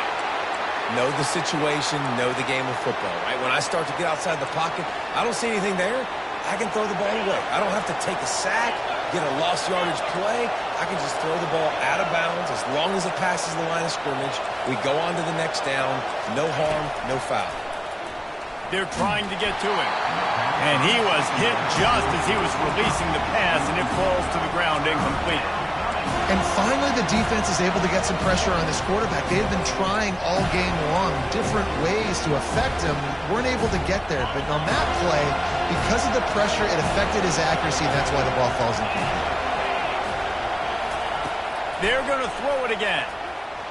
Know the situation, know the game of football, right? When I start to get outside the pocket, I don't see anything there, I can throw the ball away. I don't have to take a sack, get a lost yardage play. I can just throw the ball out of bounds as long as it passes the line of scrimmage. We go on to the next down. No harm, no foul. They're trying to get to him. And he was hit just as he was releasing the pass, and it falls to the ground incomplete. And finally, the defense is able to get some pressure on this quarterback. They've been trying all game long different ways to affect him. Weren't able to get there. But on that play, because of the pressure, it affected his accuracy, and that's why the ball falls incomplete. They're going to throw it again.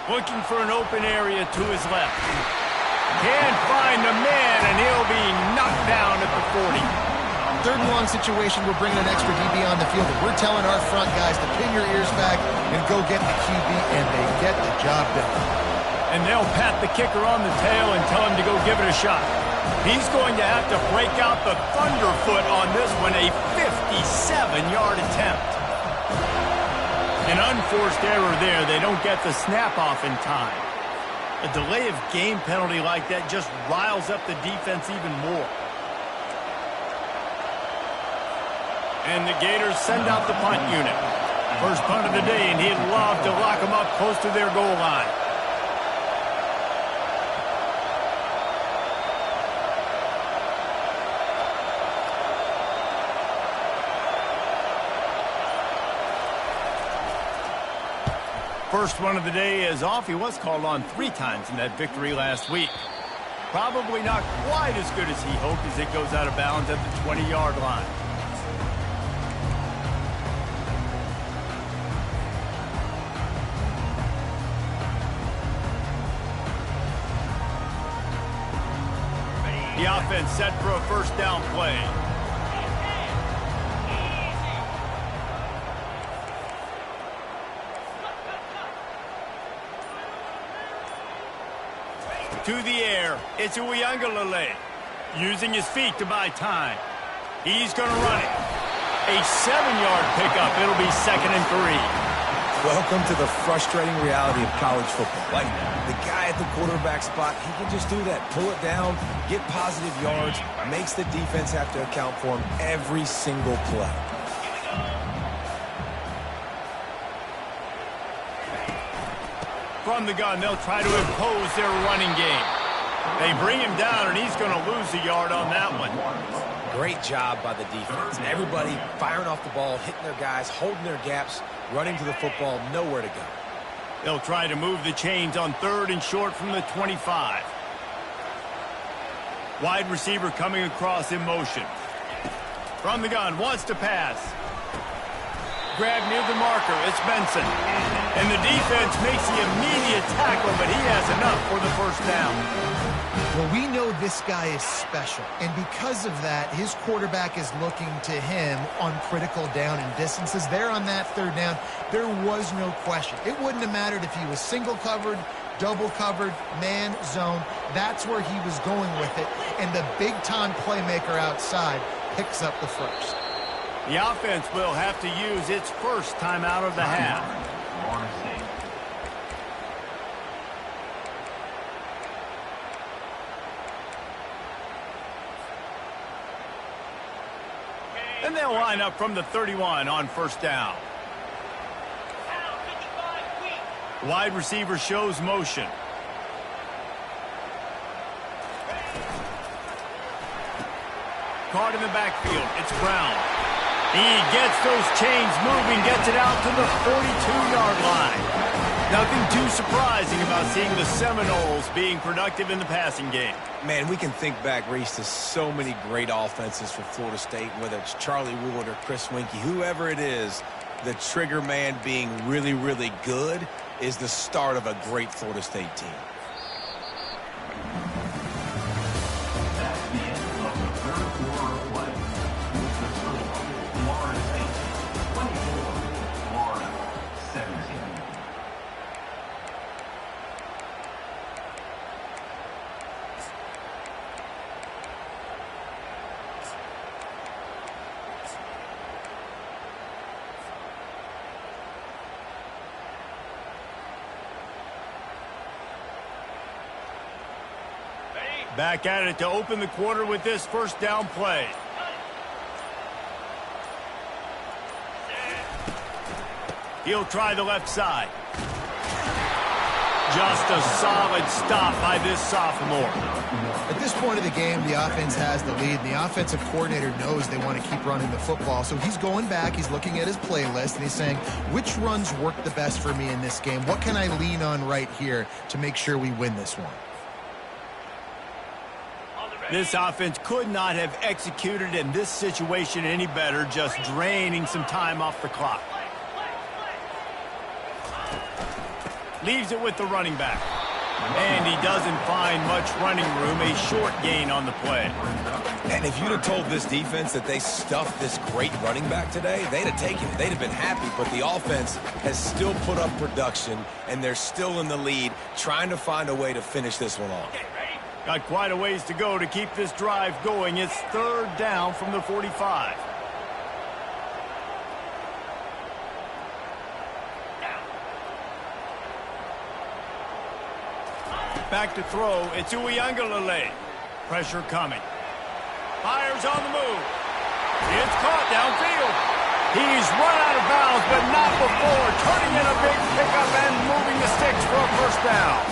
Looking for an open area to his left. Can't find the man, and he'll be knocked down at the 40. 3rd and long situation, we're bringing an extra DB on the field. We're telling our front guys to pin your ears back and go get the QB, and they get the job done. And they'll pat the kicker on the tail and tell him to go give it a shot. He's going to have to break out the thunderfoot on this one, a 57-yard attempt. An unforced error there. They don't get the snap off in time. A delay of game penalty like that just riles up the defense even more. And the Gators send out the punt unit. First punt of the day, and he'd love to lock them up close to their goal line. First one of the day is off. He was called on 3 times in that victory last week. Probably not quite as good as he hoped as it goes out of bounds at the 20-yard line. The offense set for a first down play. To the air, it's Uiagalelei, using his feet to buy time. He's going to run it. A 7-yard pickup. It'll be 2nd and 3. Welcome to the frustrating reality of college football. Like, the guy at the quarterback spot, he can just do that. Pull it down, get positive yards, makes the defense have to account for him every single play. From the gun, they'll try to impose their running game. They bring him down, and he's going to lose a yard on that one. Great job by the defense. Everybody firing off the ball, hitting their guys, holding their gaps, running to the football, nowhere to go. They'll try to move the chains on 3rd and short from the 25. Wide receiver coming across in motion. From the gun, wants to pass. Grab near the marker, it's Benson. And the defense makes the immediate tackle, but he has enough for the first down. Well, we know this guy is special, and because of that, his quarterback is looking to him on critical down and distances. There on that 3rd down, there was no question. It wouldn't have mattered if he was single covered, double covered, man, zone. That's where he was going with it, and the big-time playmaker outside picks up the first. The offense will have to use its first timeout of the half. And they'll line up from the 31 on first down. Wide receiver shows motion. Caught in the backfield. It's Brown. He gets those chains moving, gets it out to the 42-yard line. Nothing too surprising about seeing the Seminoles being productive in the passing game. Man, we can think back, Reese, to so many great offenses for Florida State, whether it's Charlie Wood or Chris Winkie, whoever it is, the trigger man being really, really good is the start of a great Florida State team. That's the end of the third quarter of play. The score, Florida State 24, Florida 17. Back at it to open the quarter with this first down play. He'll try the left side. Just a solid stop by this sophomore. At this point of the game, the offense has the lead, and the offensive coordinator knows they want to keep running the football. So he's going back, he's looking at his playlist, and he's saying, which runs work the best for me in this game? What can I lean on right here to make sure we win this one? This offense could not have executed in this situation any better, just draining some time off the clock. Leaves it with the running back. And he doesn't find much running room, a short gain on the play. And if you'd have told this defense that they stuffed this great running back today, they'd have taken it. They'd have been happy, but the offense has still put up production, and they're still in the lead, trying to find a way to finish this one off. Got quite a ways to go to keep this drive going. It's third down from the 45. Back to throw. It's Uiagalelei. Pressure coming. Fires on the move. It's caught downfield. He's run out of bounds, but not before turning in a big pickup and moving the sticks for a first down.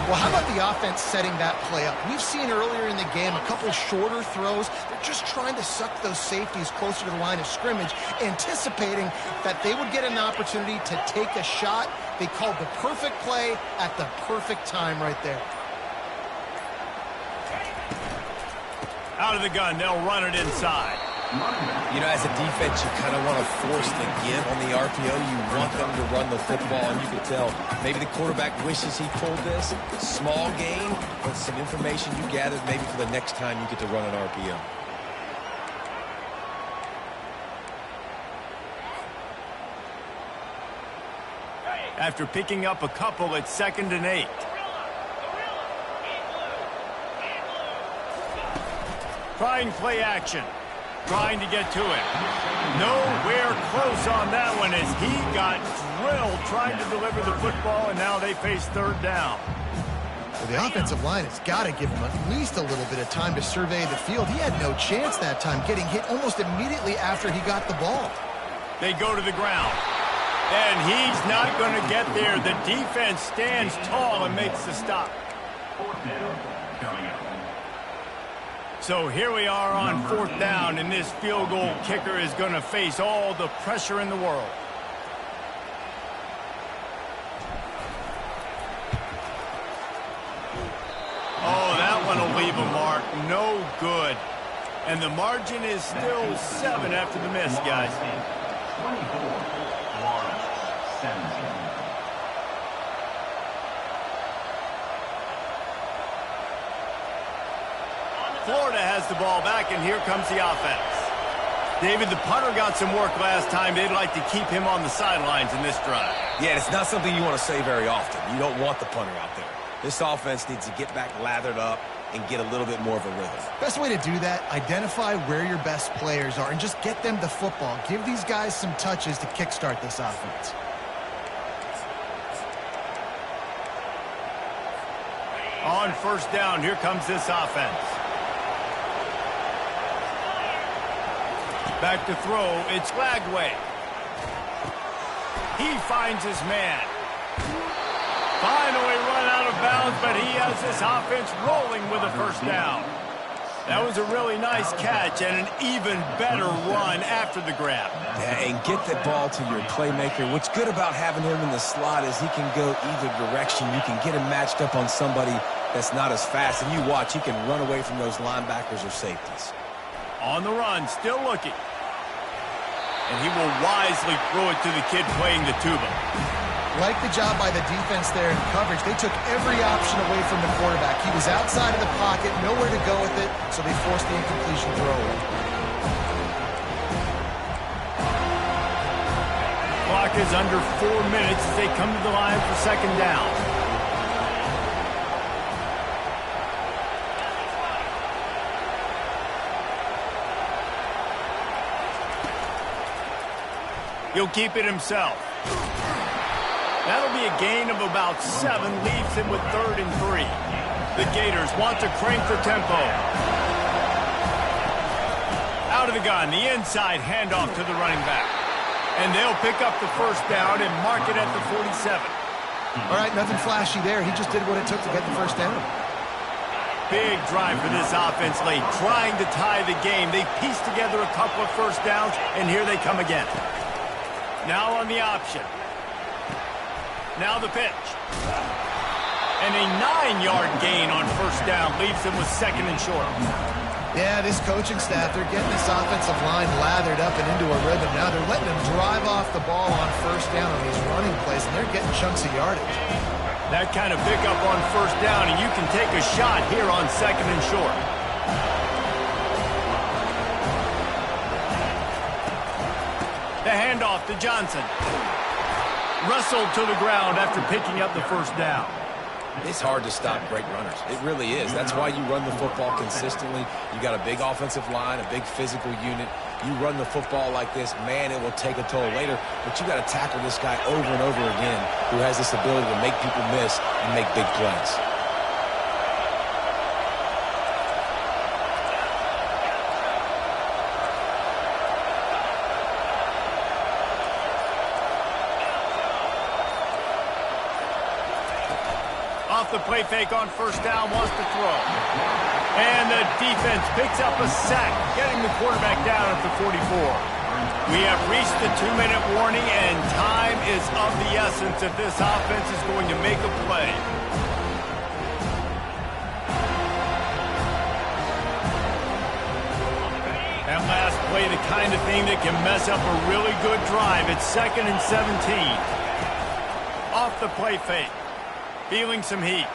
Well, how about the offense setting that play up? We've seen earlier in the game a couple shorter throws. They're just trying to suck those safeties closer to the line of scrimmage, anticipating that they would get an opportunity to take a shot. They called the perfect play at the perfect time right there. Out of the gun, they'll run it inside. You know, as a defense, you kind of want to force the give on the RPO. You want them to run the football, and you can tell maybe the quarterback wishes he pulled this. Small gain, but some information you gathered maybe for the next time you get to run an RPO. After picking up a couple, it's 2nd and 8. Trying play action. Trying to get to it. Nowhere close on that one as he got drilled trying to deliver the football, and now they face third down. Well, the offensive line has got to give him at least a little bit of time to survey the field. He had no chance that time, getting hit almost immediately after he got the ball. They go to the ground. And he's not going to get there. The defense stands tall and makes the stop. Fourth down coming up. So here we are on fourth down, and this field goal kicker is going to face all the pressure in the world. Oh, that one will leave a mark. No good. And the margin is still 7 after the miss, guys. 24, Florida 17. Florida has the ball back, and here comes the offense. David, the punter got some work last time. They'd like to keep him on the sidelines in this drive. Yeah, it's not something you want to say very often. You don't want the punter out there. This offense needs to get back lathered up and get a little bit more of a rhythm. Best way to do that, identify where your best players are and just get them the football. Give these guys some touches to kickstart this offense. On first down, here comes this offense. Back to throw, it's Lagway. He finds his man. Finally run out of bounds, but he has this offense rolling with a first down. That was a really nice catch and an even better run after the grab. Yeah, and get the ball to your playmaker. What's good about having him in the slot is he can go either direction. You can get him matched up on somebody that's not as fast, and you watch, he can run away from those linebackers or safeties. On the run, still looking. And he will wisely throw it to the kid playing the tuba. Like the job by the defense there in coverage. They took every option away from the quarterback. He was outside of the pocket, nowhere to go with it, so they forced the incompletion throw. Clock is under 4 minutes as they come to the line for second down. He'll keep it himself. That'll be a gain of about 7, leaves him with 3rd and 3. The Gators want to crank the tempo. Out of the gun, the inside handoff to the running back. And they'll pick up the first down and mark it at the 47. All right, nothing flashy there. He just did what it took to get the first down. Big drive for this offense late, trying to tie the game. They pieced together a couple of first downs, and here they come again. Now on the option. Now the pitch. And a 9-yard gain on first down leaves them with 2nd and short. Yeah, this coaching staff, they're getting this offensive line lathered up and into a rhythm. Now they're letting them drive off the ball on first down on these running plays, and they're getting chunks of yardage. That kind of pickup on first down, and you can take a shot here on 2nd and short. The handoff to Johnson. Wrestled to the ground after picking up the first down. It's hard to stop great runners. It really is. That's why you run the football consistently. You got a big offensive line, a big physical unit. You run the football like this, man, it will take a toll later. But you got to tackle this guy over and over again who has this ability to make people miss and make big plays. Off the play fake on first down, wants to throw. And the defense picks up a sack, getting the quarterback down at the 44. We have reached the 2-minute warning, and time is of the essence if this offense is going to make a play. That last play, the kind of thing that can mess up a really good drive. It's 2nd and 17. Off the play fake. Feeling some heat.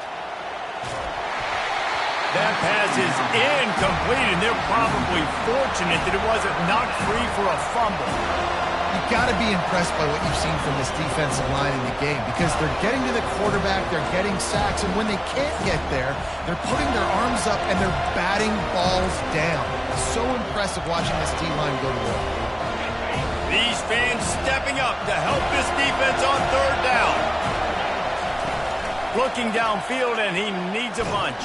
That pass is incomplete, and they're probably fortunate that it wasn't knocked free for a fumble. You've got to be impressed by what you've seen from this defensive line in the game because they're getting to the quarterback, they're getting sacks, and when they can't get there, they're putting their arms up and they're batting balls down. So impressive watching this D-line go to work. These fans stepping up to help this defense on 3rd down. Looking downfield, and he needs a bunch.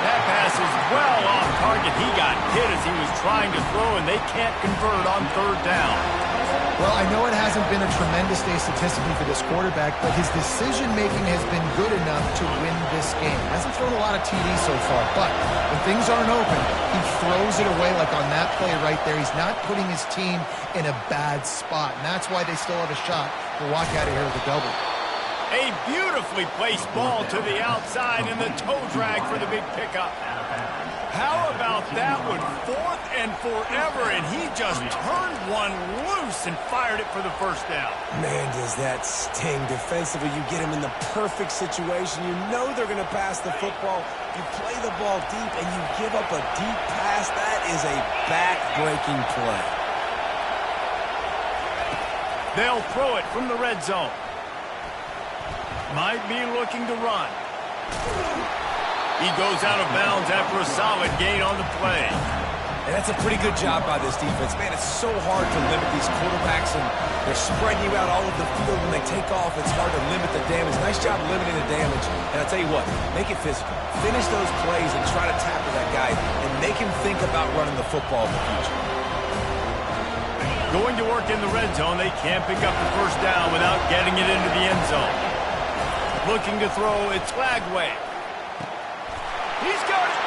That pass is well off target. He got hit as he was trying to throw, and they can't convert on 3rd down. Well, I know it hasn't been a tremendous day statistically for this quarterback, but his decision-making has been good enough to win this game. Hasn't thrown a lot of TDs so far, but when things aren't open, he throws it away like on that play right there. He's not putting his team in a bad spot, and that's why they still have a shot to walk out of here with a double. A beautifully placed ball to the outside and the toe drag for the big pickup. How about that one? 4th and forever, and he just turned one loose and fired it for the first down. Man, does that sting defensively. You get him in the perfect situation. You know they're going to pass the football. You play the ball deep, and you give up a deep pass. That is a back-breaking play. They'll throw it from the red zone. Might be looking to run. He goes out of bounds after a solid gain on the play. And that's a pretty good job by this defense. Man, it's so hard to limit these quarterbacks, and they're spreading you out all over the field. When they take off, it's hard to limit the damage. Nice job limiting the damage. And I'll tell you what, make it physical. Finish those plays and try to tackle that guy and make him think about running the football in the future. Going to work in the red zone, they can't pick up the first down without getting it into the end zone. Looking to throw, it's Lagway. He's got it,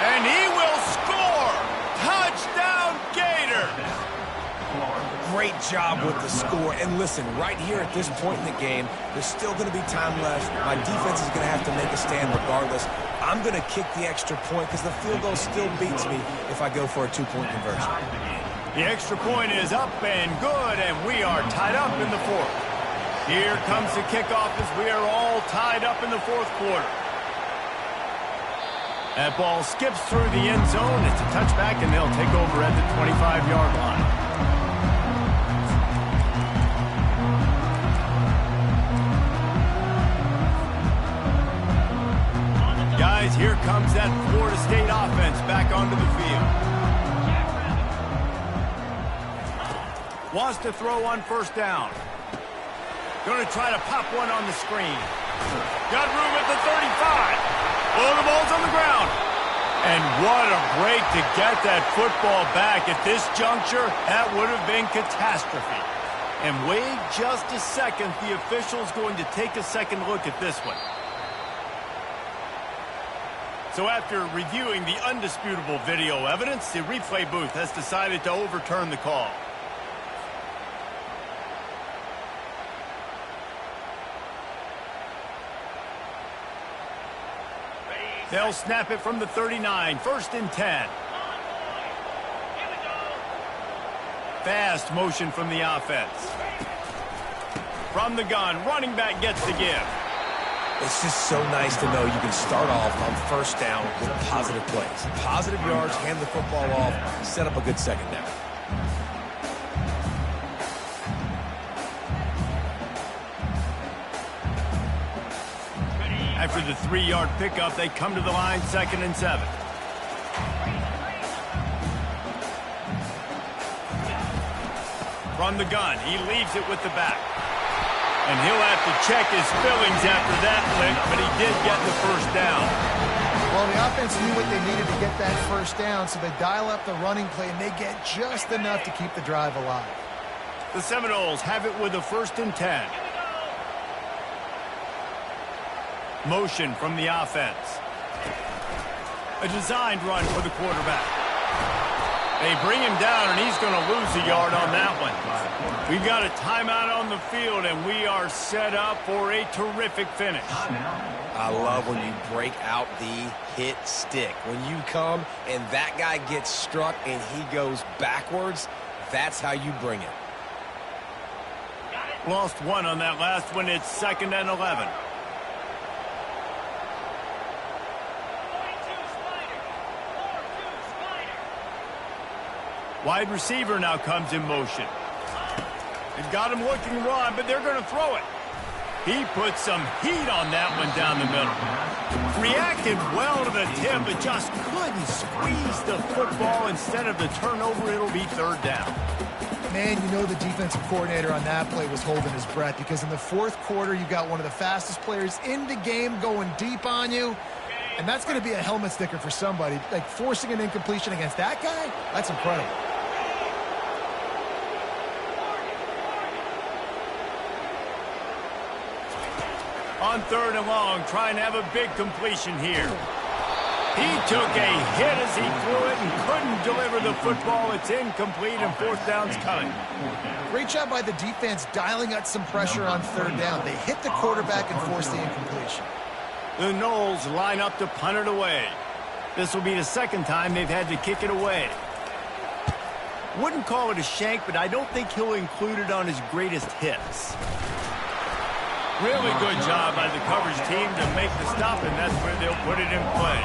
and he will Great job with the score. And listen, right here at this point in the game, there's still going to be time left. My defense is going to have to make a stand regardless. I'm going to kick the extra point because the field goal still beats me if I go for a two-point conversion. The extra point is up and good, and we are tied up in the fourth. Here comes the kickoff as we are all tied up in the fourth quarter. That ball skips through the end zone. It's a touchback, and they'll take over at the 25-yard line. Guys, here comes that Florida State offense back onto the field. Wants to throw on first down. Going to try to pop one on the screen. Got room at the 35. Oh, the ball's on the ground. And what a break to get that football back at this juncture. That would have been catastrophe. And wait just a second. The official's going to take a second look at this one. So after reviewing the undisputable video evidence, the replay booth has decided to overturn the call. They'll snap it from the 39, 1st and 10. Fast motion from the offense. From the gun, running back gets the give. It's just so nice to know you can start off on first down with positive plays. Positive yards, hand the football off, set up a good second down. After the 3-yard pickup, they come to the line, 2nd and 7. From the gun, he leaves it with the back. And he'll have to check his fillings after that lick, but he did get the first down. Well, the offense knew what they needed to get that first down, so they dial up the running play, and they get just enough to keep the drive alive. The Seminoles have it with a 1st and 10. Motion from the offense. A designed run for the quarterback. They bring him down, and he's going to lose a yard on that one. We've got a timeout on the field, and we are set up for a terrific finish. I love when you break out the hit stick. When you come and that guy gets struck and he goes backwards, that's how you bring it. Lost one on that last one. It's 2nd and 11. Wide receiver now comes in motion. They've got him looking run, but they're going to throw it. He put some heat on that one down the middle. Reacted well to the tip, but just couldn't squeeze the football. Instead of the turnover, it'll be 3rd down. Man, you know the defensive coordinator on that play was holding his breath, because in the 4th quarter, you got one of the fastest players in the game going deep on you. And that's going to be a helmet sticker for somebody. Like, forcing an incompletion against that guy, that's incredible. On 3rd and long, trying to have a big completion here. He took a hit as he threw it and couldn't deliver the football. It's incomplete, and 4th down's coming. Great job by the defense dialing up some pressure on 3rd down. They hit the quarterback and forced the incompletion. The Noles line up to punt it away. This will be the 2nd time they've had to kick it away. Wouldn't call it a shank, but I don't think he'll include it on his greatest hits. Really good job by the coverage team to make the stop, and that's where they'll put it in play.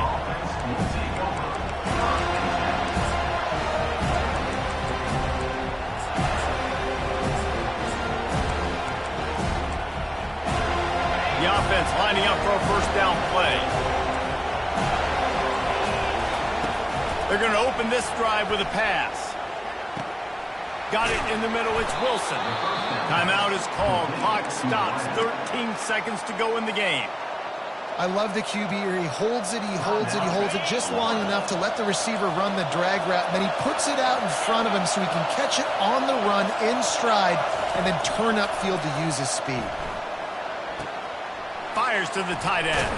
The offense lining up for a 1st down play. They're going to open this drive with a pass. Got it in the middle. It's Wilson. Timeout is called. Clock stops. 13 seconds to go in the game. I love the QB here. He holds it, he holds it, he holds it just long enough to let the receiver run the drag route, and then he puts it out in front of him so he can catch it on the run in stride and then turn upfield to use his speed. Fires to the tight end.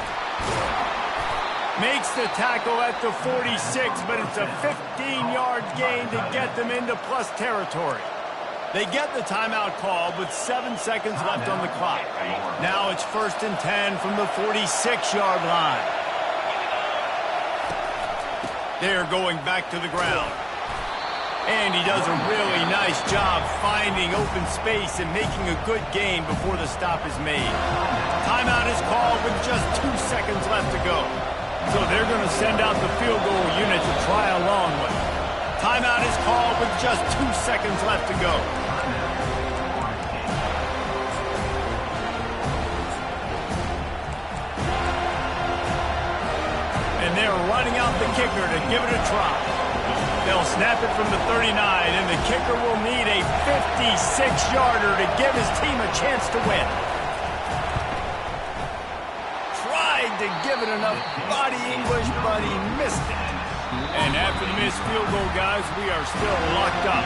Makes the tackle at the 46, but it's a 15-yard gain to get them into plus territory. They get the timeout called with 7 seconds left on the clock. Now it's 1st and 10 from the 46-yard line. They're going back to the ground. And he does a really nice job finding open space and making a good gain before the stop is made. Timeout is called with just 2 seconds left to go. So they're going to send out the field goal unit to try along with. Timeout is called with just 2 seconds left to go. And they're running out the kicker to give it a try. They'll snap it from the 39, and the kicker will need a 56-yarder to give his team a chance to win. Tried to give it enough body English, but he missed it. And after the missed field goal, guys, we are still locked up.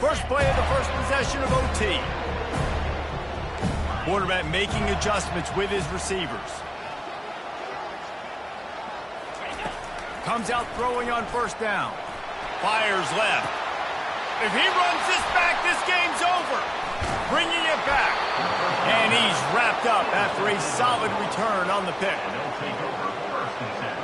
First play of the first possession of OT. Quarterback making adjustments with his receivers. Comes out throwing on first down. Fires left. If he runs this back, this game's over. Bringing it back. And he's wrapped up after a solid return on the pick. They'll take over 1st and 10.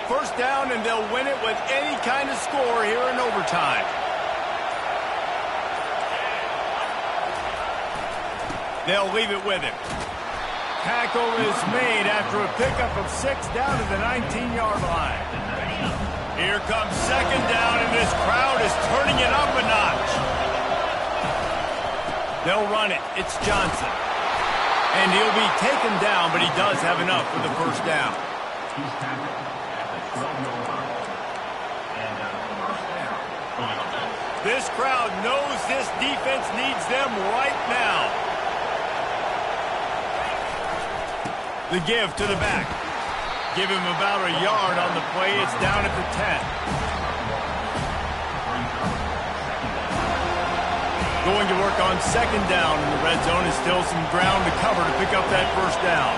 First down, and they'll win it with any kind of score here in overtime. They'll leave it with him. Tackle is made after a pickup of 6 down to the 19-yard line. Here comes 2nd down, and this crowd is turning it up a notch. They'll run it. It's Johnson. And he'll be taken down, but he does have enough for the first down. He's tackled at the 12-yard line. And 1st down. This crowd knows this defense needs them right now. The give to the back. Give him about a yard on the play. It's down at the 10. Going to work on 2nd down in the red zone. Is still some ground to cover to pick up that first down.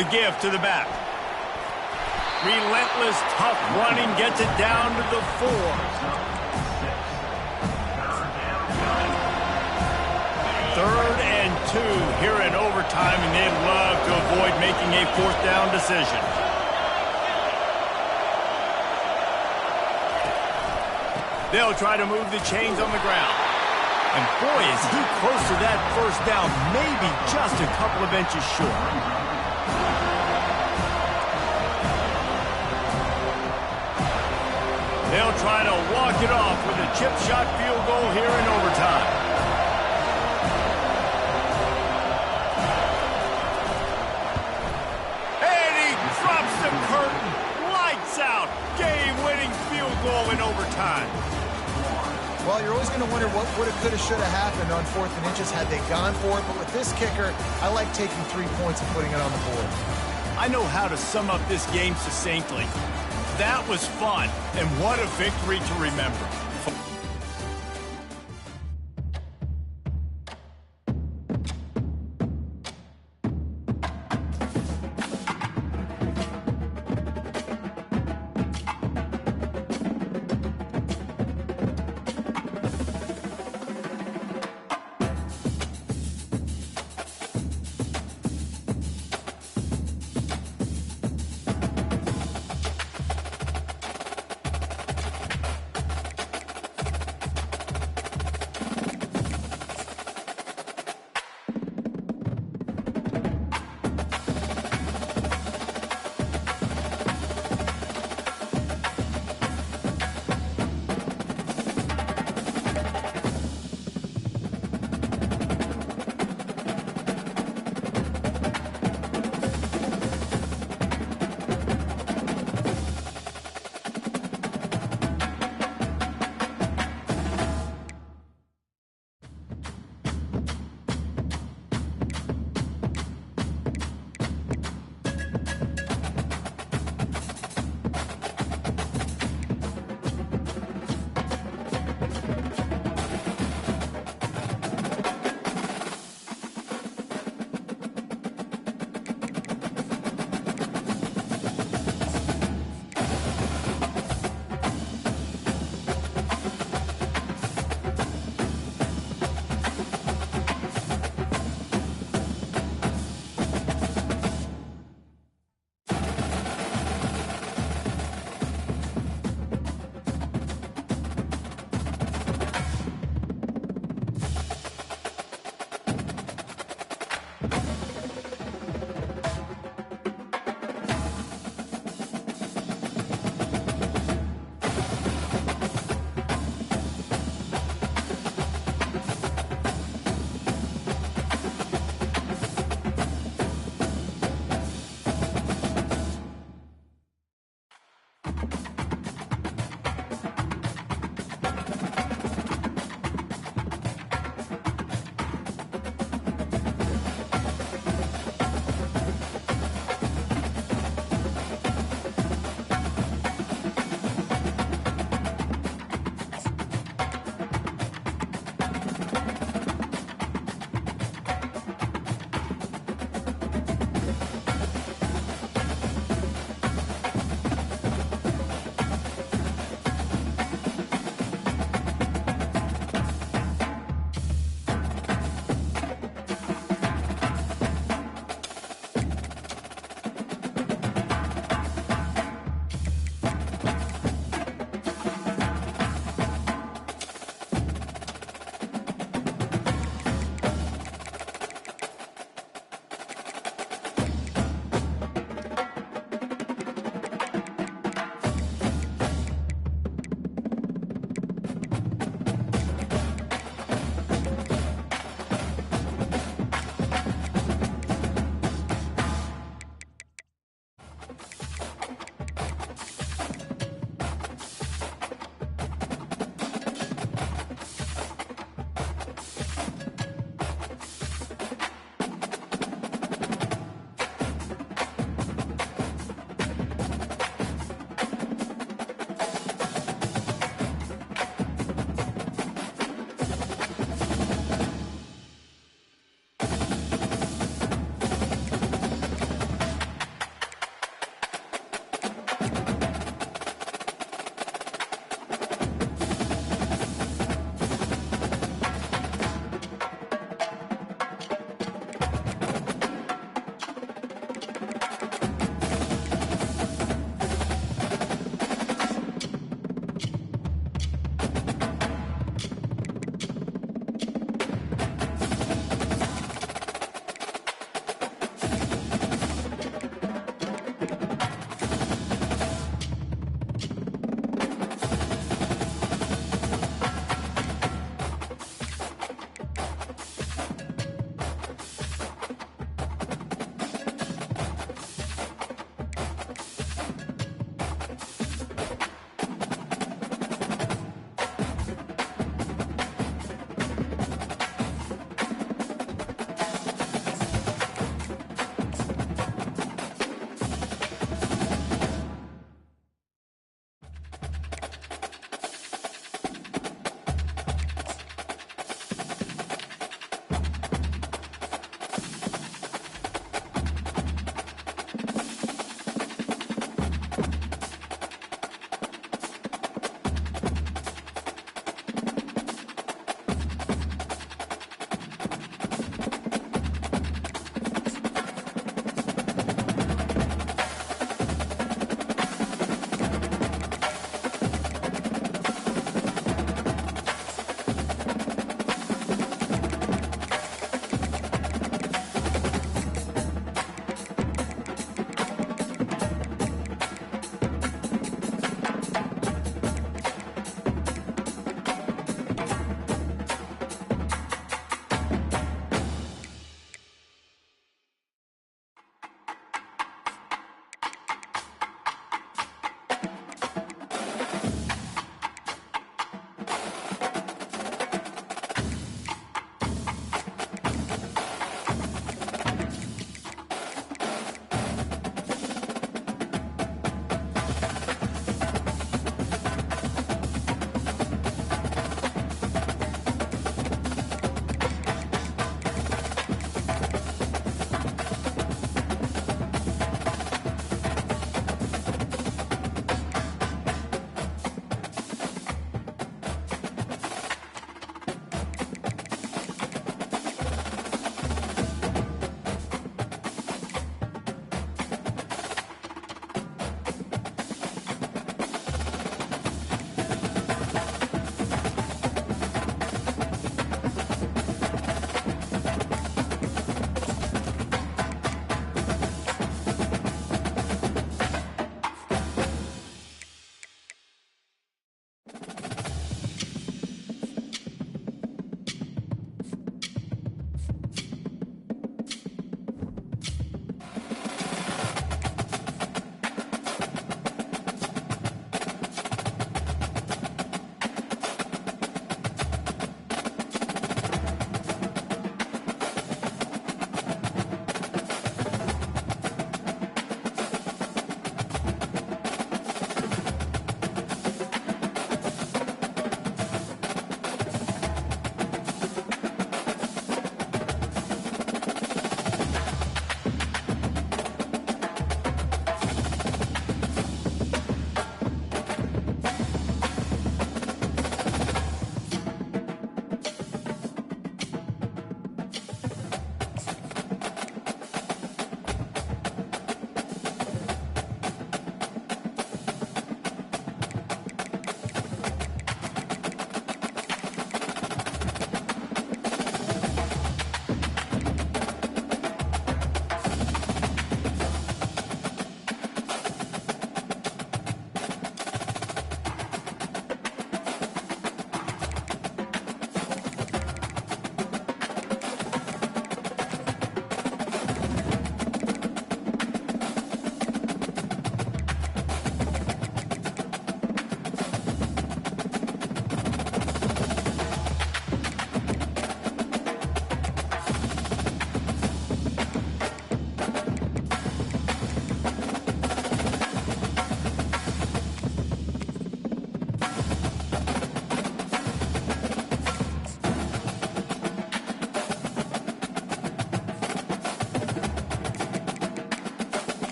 The give to the back. Relentless, tough running gets it down to the 4. Third and 2 here in overtime, and they'd love to avoid making a 4th down decision. They'll try to move the chains on the ground. And boy, is he close to that first down, maybe just a couple of inches short. They'll try to walk it off with a chip shot field goal here in overtime. And he drops the curtain. Lights out. Game-winning field goal in overtime. Well, you're always going to wonder what would have, could have, should have happened on 4th and inches had they gone for it. But with this kicker, I like taking 3 points and putting it on the board. I know how to sum up this game succinctly. That was fun, and what a victory to remember.